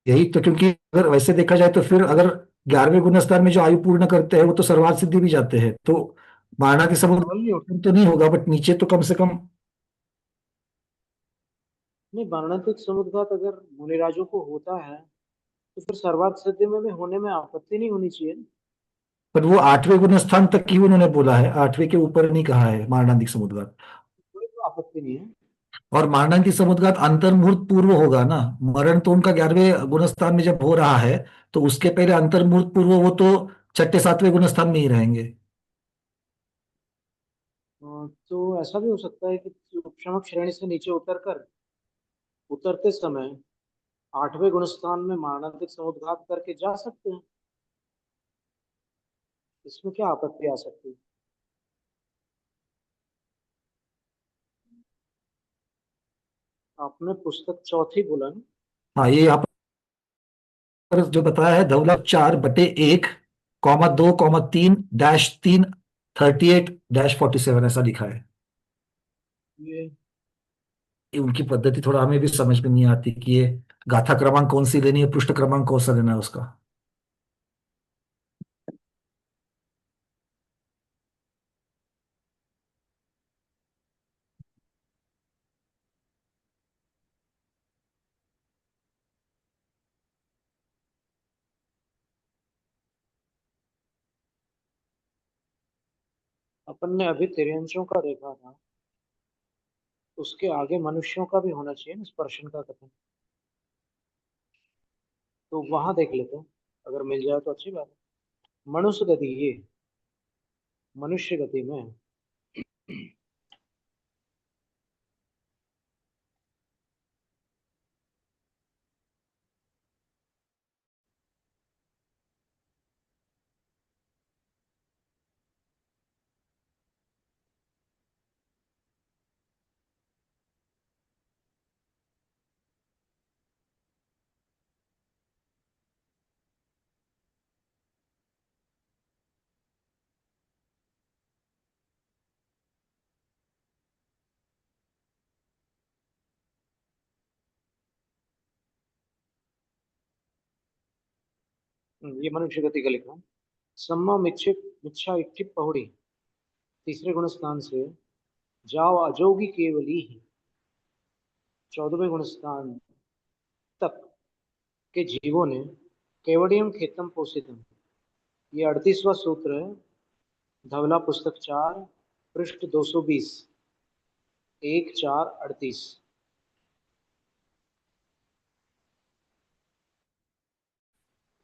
यही तो, क्योंकि अगर वैसे देखा जाए तो फिर अगर 11वें गुणस्थान में जो आयु पूर्ण करते हैं वो तो सर्वार्थ सिद्धि भी जाते हैं, तो मारणांतिक वही हो- समुद्र तो नहीं होगा, बट नीचे तो कम से कम। नहीं, वर्णनात्मक समुद्घात अगर मुनिराजों को होता है तो फिर सर्वार्थ सिद्धि में भी होने में आपत्ति नहीं होनी चाहिए। पर वो 8वें गुणस्थान तक ही उन्होंने बोला है, 8वें के ऊपर नहीं कहा है मारणांतिक समुद्घात। कोई तो आपत्ति नहीं है। और मारणांतिक समुद्घात अंतर्मुहूर्त पूर्व होगा ना, मरण तो उनका 11वें गुणस्थान में जब हो रहा है, तो उसके पहले अंतर्मुहूर्त पूर्व वो तो छठे सातवें गुणस्थान में ही रहेंगे। तो ऐसा भी हो सकता है कि उपशमक श्रेणी से नीचे उतरते समय 8वें गुणस्थान में मारणांतिक समुद्घात करके जा सकते हैं। इसमें क्या आपत्ति आ सकती है? आपने पुस्तक चौथी बोला ना? हाँ, ये यहाँ पर जो बताया है, धवला 4/1, 2, 3 38-47 ऐसा लिखा है। ये ये उनकी पद्धति थोड़ा हमें भी समझ में नहीं आती कि ये गाथा क्रमांक कौन सी लेनी है, पृष्ठ क्रमांक कौन सा लेना है उसका। अपन ने अभी तिर्यंशों का देखा था, उसके आगे मनुष्यों का भी होना चाहिए ना स्पर्शन का कथन। तो वहां देख लेते हैं, अगर मिल जाए तो अच्छी बात है। मनुष्य गति, ये मनुष्य गति में ये मनुष्य गति का लिखा। सम्मा मिच्छिप मिच्छा इच्छिप पहुड़ी, तीसरे गुण स्थान से जाओ अजोगी केवली ही, 14वें गुण स्थान तक के जीवों ने केवडियम खेतम पोषितम। ये 38वां सूत्र है, धवला पुस्तक 4, पृष्ठ 220, 1-4-38।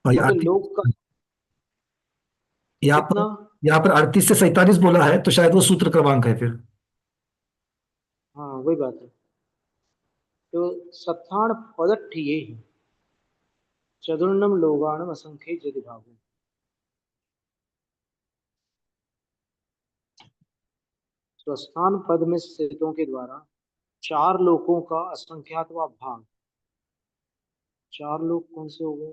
और ये बोले लोग का यहाँ पर कितना? यहाँ पर 38 से 47 बोला है, तो शायद वो सूत्र क्रमांक है फिर। हाँ वही बात है। तो सत्थान पदट्ठ ये ही चतुर्णम लोगाणम असंख्य जति भागो। स्वस्थान पद में स्थितों के द्वारा चार लोकों का असंख्यातवा भाग। चार लोग कौन से हो गए?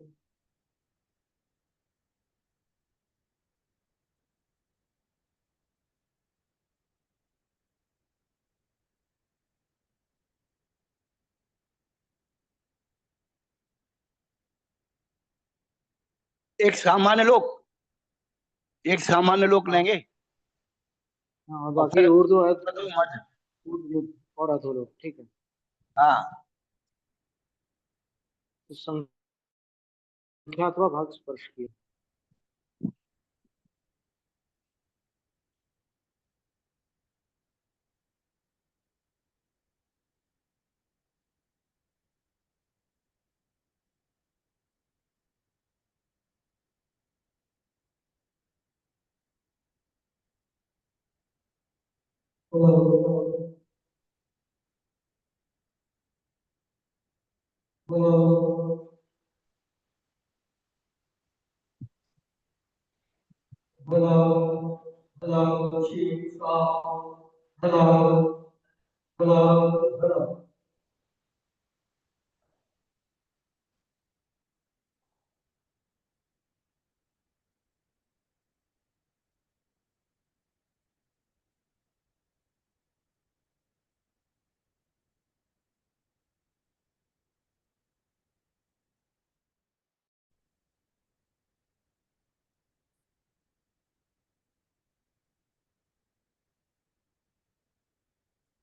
एक सामान्य लोग, एक सामान्य लोग हाँ लेंगे हाँ, और बाकी फिर उर्दू है प्रथम मध्य। और अधोलोक, ठीक है। हाँ, तो संख्यातवा भाग स्पर्श किया।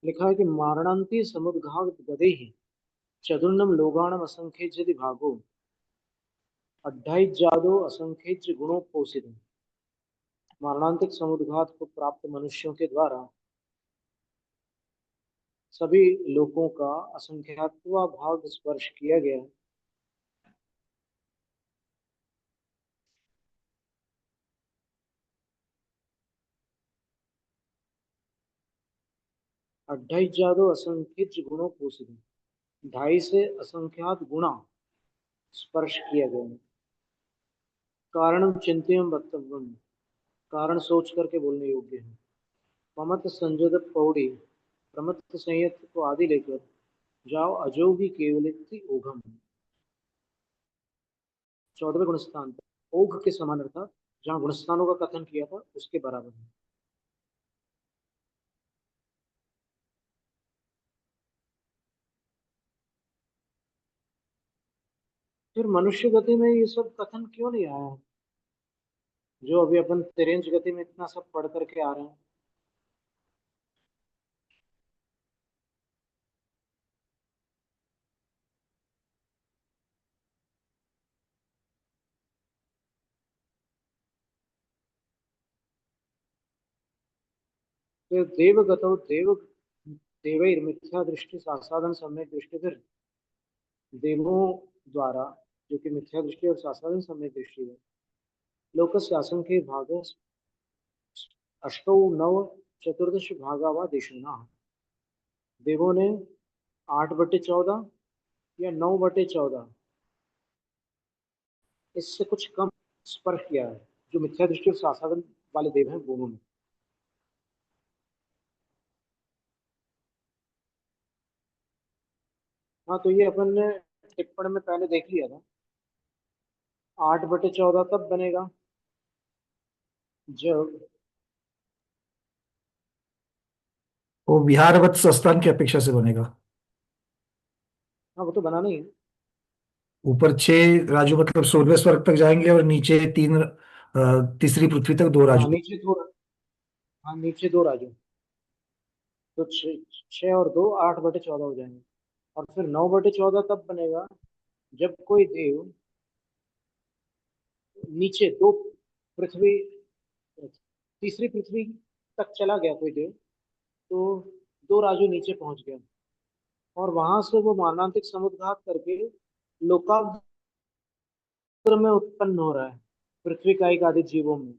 लिखा है कि मारणांती समुद्घात गदे ही चतुर्नम लोगाणम असंख्य भागो अड्ढाई असंख्य गुणों पोषित। मरणांतिक समुद्घात को प्राप्त मनुष्यों के द्वारा सभी लोगों का असंख्यात्वा भाग स्पर्श किया गया। अड्ढाई असंख्य गुणों पोषित, 2.5 से असंख्यात गुणा स्पर्श किया गया। कारण चिंतन वक्तव्यम, कारण सोच करके बोलने योग्य है। पमत संजोद पौड़ी, प्रमत्त संयत को आदि लेकर जाओ अजोगी केवलित ओघम। 14वें गुणस्थान पर ओघ के समान अर्थात जहाँ गुणस्थानों का कथन किया था उसके बराबर है। फिर मनुष्य गति में ये सब कथन क्यों नहीं आया, जो अभी अपन तिरंज गति में इतना सब पढ़ करके आ रहे हैं? तो देवगतो देवैर मिथ्या दृष्टि सासाधन सम्यक दृष्टि। फिर देवों द्वारा, जो कि मिथ्या दृष्टि और सासाधन सम्यक दृष्टि है, लोकस्य असंख्य भाग अष्टौ नव चतुर्दश भागा व देशना। देवों ने 8/14 या 9/14 इससे कुछ कम स्पर्श किया है, जो मिथ्या दृष्टि और सासाधन वाले देव हैं वो में। हाँ, तो ये अपन ने टिप्पण में पहले देख लिया था। 8/14 तब बनेगा जब, वो विहारवत संस्थान की अपेक्षा से बनेगा। हाँ वो तो बनाना ही है। ऊपर 6 राजू मतलब 16वें स्वर्ग तक जाएंगे और नीचे 3 तीसरी पृथ्वी तक 2 हाँ राजू। नीचे दो, हाँ नीचे दो राजू, तो 6 और 2 8/14 हो जाएंगे। और फिर 9/14 तब बनेगा जब कोई देव नीचे दो पृथ्वी, तीसरी पृथ्वी तक चला गया कोई देव, तो 2 राजू नीचे पहुंच गया और वहां से वो मारणांतिक समुद्घात करके लोकांतर में उत्पन्न हो रहा है पृथ्वी का एक आदि जीवों में।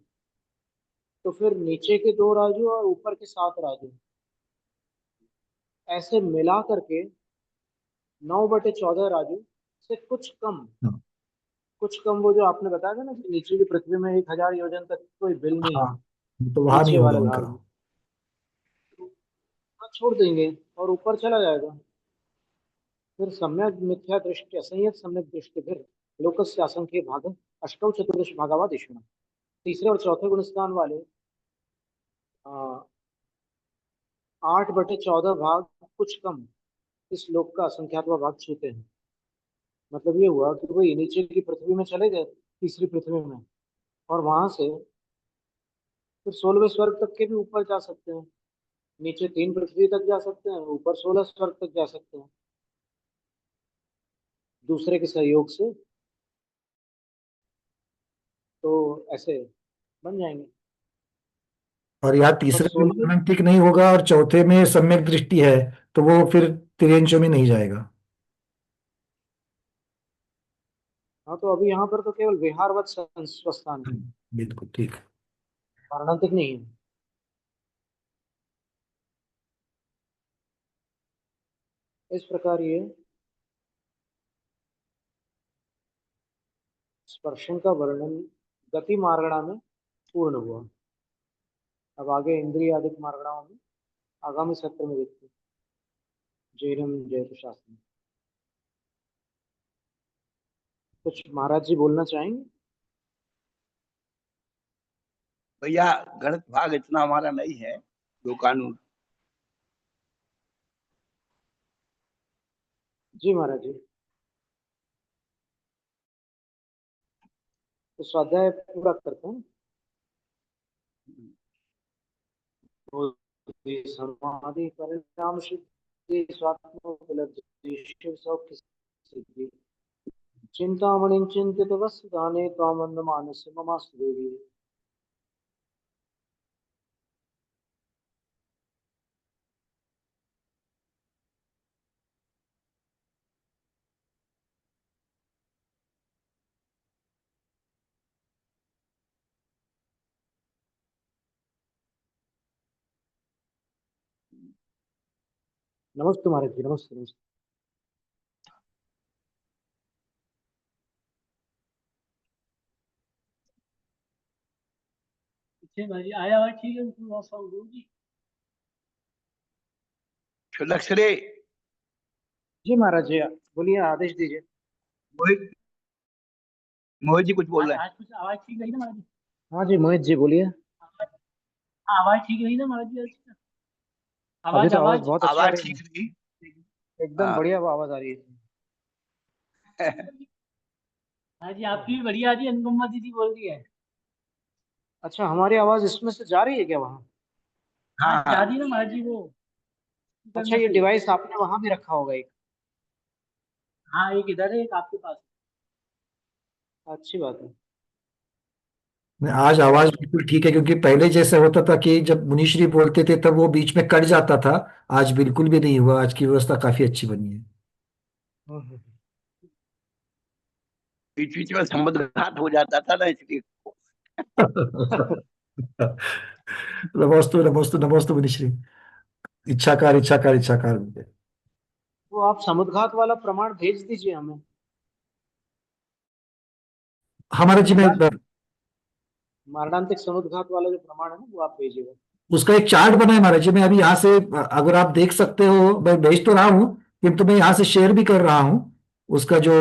तो फिर नीचे के 2 राजू और ऊपर के 7 राजू ऐसे मिला करके 9/14 राजू से हाँ कुछ कम वो जो आपने बताया था ना कि नीचे की पृथ्वी में 1000 योजन तक कोई बिल नहीं हाँ, है तो वहां नहीं नीचे होगा वाले उनका। भाग में। छोड़ देंगे और ऊपर चला जाएगा। फिर सम्यक मिथ्या दृष्टि असंयत सम्यक दृष्टि फिर लोकस्य असंख्य भाग अष्टौ चतुर्दश भागावा दिशुना। तीसरे और चौथे गुण स्थान वाले 8/14 भाग कुछ कम इस लोक का असंख्यात्वा भाग छूते हैं। मतलब ये हुआ कि वही नीचे की पृथ्वी में चले गए, तीसरी पृथ्वी में, और वहां से फिर 16वें स्वर्ग तक के भी ऊपर जा सकते हैं। नीचे 3 पृथ्वी तक जा सकते हैं, ऊपर 16 स्वर्ग तक जा सकते हैं दूसरे के सहयोग से। तो ऐसे बन जाएंगे। और यहाँ पर तीसरे में 16वें, मानंतिक नहीं होगा और चौथे में सम्यक दृष्टि है, तो वो फिर तिर्यंचों में नहीं जाएगा। हाँ तो अभी यहाँ पर तो केवल विहारवत स्वस्थान है, बिल्कुल ठीक। मारणांतिक नहीं है। इस प्रकार ये स्पर्शन का वर्णन गति मार्गणा में पूर्ण हुआ। अब आगे इंद्रिय अधिक मार्गणाओं में आगामी सत्र में देखते हैं। जैनम जयतु शास्त्री, कुछ महाराज जी बोलना चाहेंगे? भैया गणित भाग इतना हमारा नहीं है, जो कानून। जी महाराज जी। तो स्वाध्याय पूरा करते हैं। समाधि परिणाम सिद्धि स्वात्मोपलब्धि शिव सौख्य सिद्धि चिंतामणि चिंतित वस्तुदाने त्वामंद मानस ममास्तु देवी। नमस्ते महाराज जी, नमस्ते नमस्ते। अच्छा भाई आया हुआ ठीक है, उसमें बहुत सॉन्ग होगी। लक्ष्य जी महाराज जी, बोलिए, आदेश दीजिए। मोहित, मोहित जी कुछ बोल रहे हैं। आज कुछ आवाज ठीक रही ना महाराज जी? हाँ जी मोहित जी बोलिए। आवाज ठीक रही ना महाराज जी आज की? अभी आवाज तो आवाज आवाज बहुत अच्छा आ आवाज रही ठीक है, रही। एकदम बढ़िया आवाज आ रही है। हाँ जी, आपकी भी बढ़िया आ रही है, अनुपमा दीदी बोल रही है। अच्छा, हमारी आवाज इसमें से जा रही है क्या वहाँ? हाँ हाँ जा रही है ना महाराज जी, वो स्पीकर अच्छा, में ये से। डिवाइस आपने वहां भी रखा होगा एक। हाँ एक इधर है, एक आपके पास। अच्छी बात है। आज आवाज बिल्कुल ठीक है, क्योंकि पहले जैसे होता था कि जब मुनीश्री बोलते थे तब वो बीच में कट जाता था। आज बिल्कुल भी नहीं हुआ, आज की व्यवस्था काफी अच्छी बनी है। हम्म। बीच बीच में संबंधघात हो जाता था ना, इसलिए। नमोस्तु नमोस्तु नमोस्तु मुनीश्री। इच्छाकार इच्छाकार इच्छाकार। वो आप समुद्घात वाला प्रमाण भेज दीजिए हमें। हमारे जी में मारणांतिक समुद्घात वाला जो प्रमाण है ना, वो आप भेजिएगा। उसका एक चार्ट बना है महाराज जी। मैं अभी यहाँ से, अगर आप देख सकते हो, मैं भेज तो रहा हूँ, किंतु मैं यहाँ से शेयर भी कर रहा हूँ। उसका जो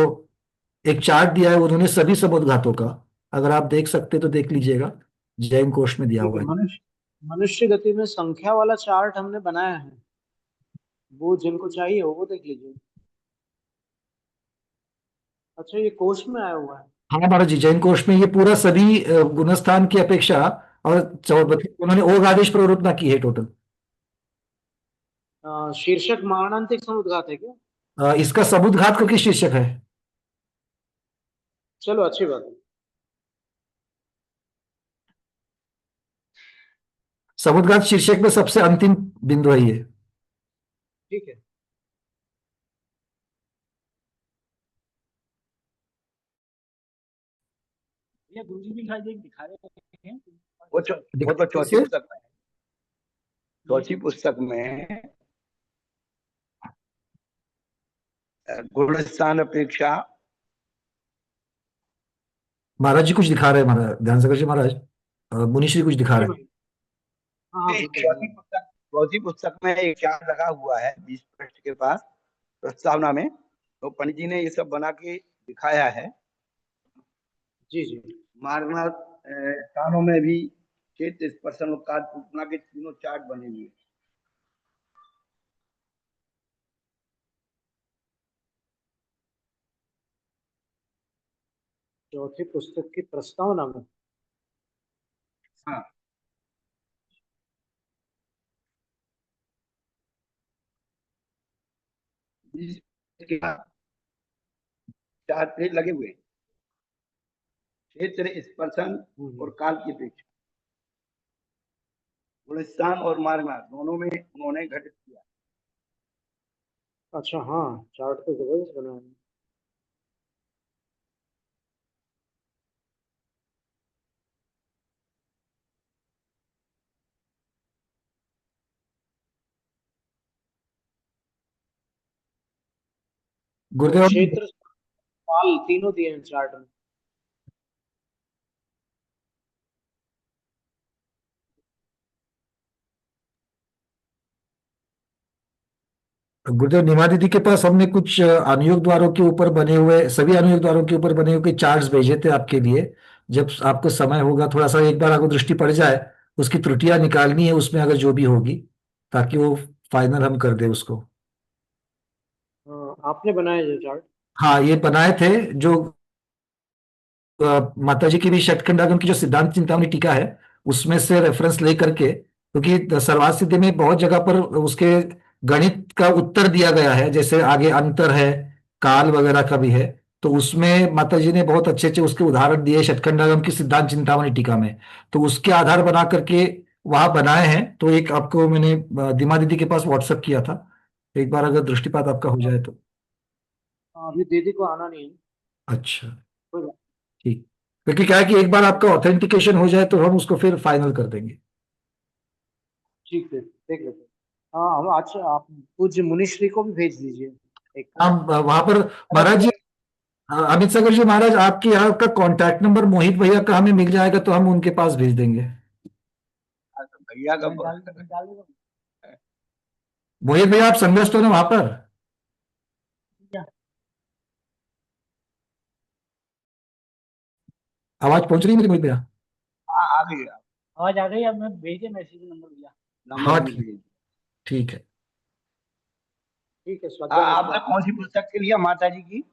एक चार्ट दिया है उन्होंने सभी समुद्घातों का, अगर आप देख सकते तो देख लीजिएगा। जैन कोश में दिया ठीक है, हुआ है। मनुष्य मनुष्य गति में संख्या वाला चार्ट हमने बनाया है, वो जिनको चाहिए वो देख लीजिए। अच्छा, ये कोश में आया हुआ है। हाँ महाराज जी, जैन कोश में ये पूरा सभी गुणस्थान की अपेक्षा, और उन्होंने ओघ आदेश प्रवृत्ति की है टोटल। शीर्षक मारणांतिक समुद्घात है क्या? इसका समुद्घात का किस शीर्षक है? चलो अच्छी बात है। समुद्घात शीर्षक में सबसे अंतिम बिंदु है ये। ठीक है। ये गुरु जी भी दिखा रहे हैं। वो तो चौथी से पुस्तक में है। चौथी पुस्तक में गुणस्थान अपेक्षा। महाराज जी कुछ दिखा रहे हैं, महाराज ध्यान से करिए महाराज। मुनीश्री कुछ दिखा जी रहे हैं। भाई। हाँ हाँ, नहीं, बिल्कुल चौथी बिल्कुल। पुस्तक चौथी पुस्तक में एक चार्ट लगा हुआ है 20 पृष्ठ के पास प्रस्तावना में, तो पंडित जी ने ये सब बना के दिखाया है। जी जी। मारनाथ स्थानों में भी क्षेत्र स्पर्शन और काल पूतना के तीनों चार्ट बने हुए हैं। चौथी पुस्तक की प्रस्तावना में। हाँ, इसके बाद चार पेज लगे हुए हैं, क्षेत्र स्पर्शन और काल की अपेक्षा गुलिस्तान और मारनाथ दोनों में उन्होंने घटित किया। अच्छा हाँ, चार्ट तो जबरदस्त बना है। तो गुरुदेव, क्षेत्र काल तीनों दिए हैं चार्ट में। गुरुदेव निमा दीदी के पास हमने कुछ अनुयोग द्वारों के ऊपर बने हुए, सभी अनुयोग द्वारों के ऊपर बने हुए चार्ट्स भेजे थे आपके लिए। जब आपको समय होगा थोड़ा सा एक बार आपको दृष्टि पड़ जाए, उसकी त्रुटियां निकालनी है उसमें अगर जो भी होगी, ताकि वो फाइनल हम कर दे उसको। आपने बनाए जो चार्ट। हाँ, ये बनाए थे जो माता जी की भी षटखंडागम की जो सिद्धांत चिंतामणि टीका है, उसमें से रेफरेंस ले करके, क्योंकि सर्वार्थ सिद्धि में बहुत जगह पर उसके गणित का उत्तर दिया गया है, जैसे आगे अंतर है, काल वगैरह का भी है। तो उसमें माता जी ने बहुत अच्छे अच्छे उसके उदाहरण दिए षटखंडागम की सिद्धांत चिंतामणि टीका में। तो उसके आधार बना करके वहां बनाए हैं। तो एक आपको मैंने दिमा दीदी के पास व्हाट्सएप किया था, एक बार अगर दृष्टिपात आपका हो जाए तो। अभी दीदी को आना नहीं है। अच्छा, कोई बात- ठीक। क्योंकि क्या है कि एक बार आपका ऑथेंटिकेशन हो जाए तो हम उसको फिर फाइनल कर देंगे। ठीक है, देख लेते हैं। हाँ, हम अच्छा, आप पूज्य मुनिश्री को भी भेज दीजिए एक। हम वहां पर महाराज जी, अमित सागर जी महाराज, आपके यहाँ का कांटेक्ट नंबर मोहित भैया का हमें मिल जाएगा तो हम उनके पास भेज देंगे। भैया का डाल दूंगा। मोहित भैया, आप संगत हो ना वहां पर? क्या? आवाज पहुंच रही है मेरी मोहित भैया? आ गई आवाज आ गई? अब मैं भेजे मैसेज नंबर भैया। नंबर हाँ, भी ठीक। भेज। ठीक है। ठीक है, स्वाध्याय आपने निष्पादन। कौन सी पुस्तक के लिया माता जी की?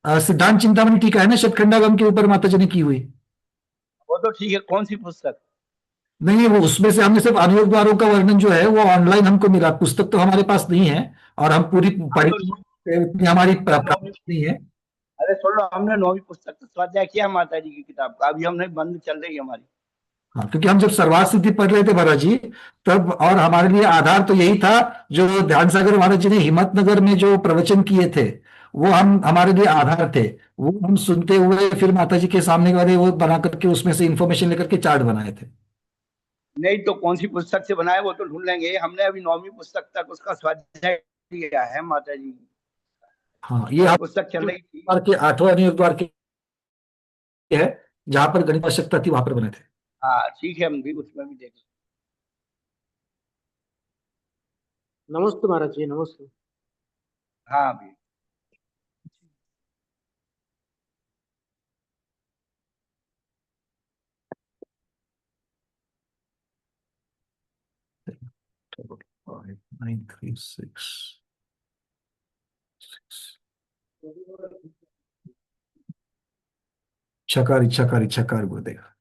सिद्धांत चिंतामणि टीका है ना, शतखंडागम के ऊपर माता जी ने की हुई। वो तो ठीक है, कौन सी पुस्तक? नहीं, वो उसमें से हमने सिर्फ अनुयोग द्वारों का वर्णन जो है वो ऑनलाइन हमको मिला, पुस्तक तो हमारे पास नहीं है। और हम पूरी हम पढ़ी, तो उतनी हमारी हमने प्राप्ति नौवीं, नहीं है। अरे सुन लो, हमने 9वीं पुस्तक तो स्वाध्याय किया माता जी की किताब का, अभी हमने बंद चल रही है हमारी। हाँ, क्योंकि हम जब सर्वार्थ सिद्धि पढ़ रहे थे महाराज जी, तब और हमारे लिए आधार तो यही था, जो ध्यान सागर महाराज जी ने हिम्मतनगर में जो प्रवचन किए थे, वो हम हमारे लिए आधार थे। वो हम सुनते हुए फिर माता जी के सामने वाले वो बना करके उसमें से इंफॉर्मेशन लेकर के चार्ट बनाए थे। नहीं तो कौन सी पुस्तक से बनाया वो तो ढूंढ लेंगे। हमने अभी 9वीं पुस्तक तक उसका स्वाध्याय किया है माता जी की। हाँ, ये वही आप पुस्तक चल रही थी। द्वार के 8वां अनुयोग द्वार के है, जहां पर गणित आवश्यकता थी वहां पर बने थे। हाँ ठीक है, हम भी उसमें भी देख। नमस्ते महाराज जी, नमस्ते। हाँ भी। Five, 936. छकारी छकारी छकार गुरुदेव।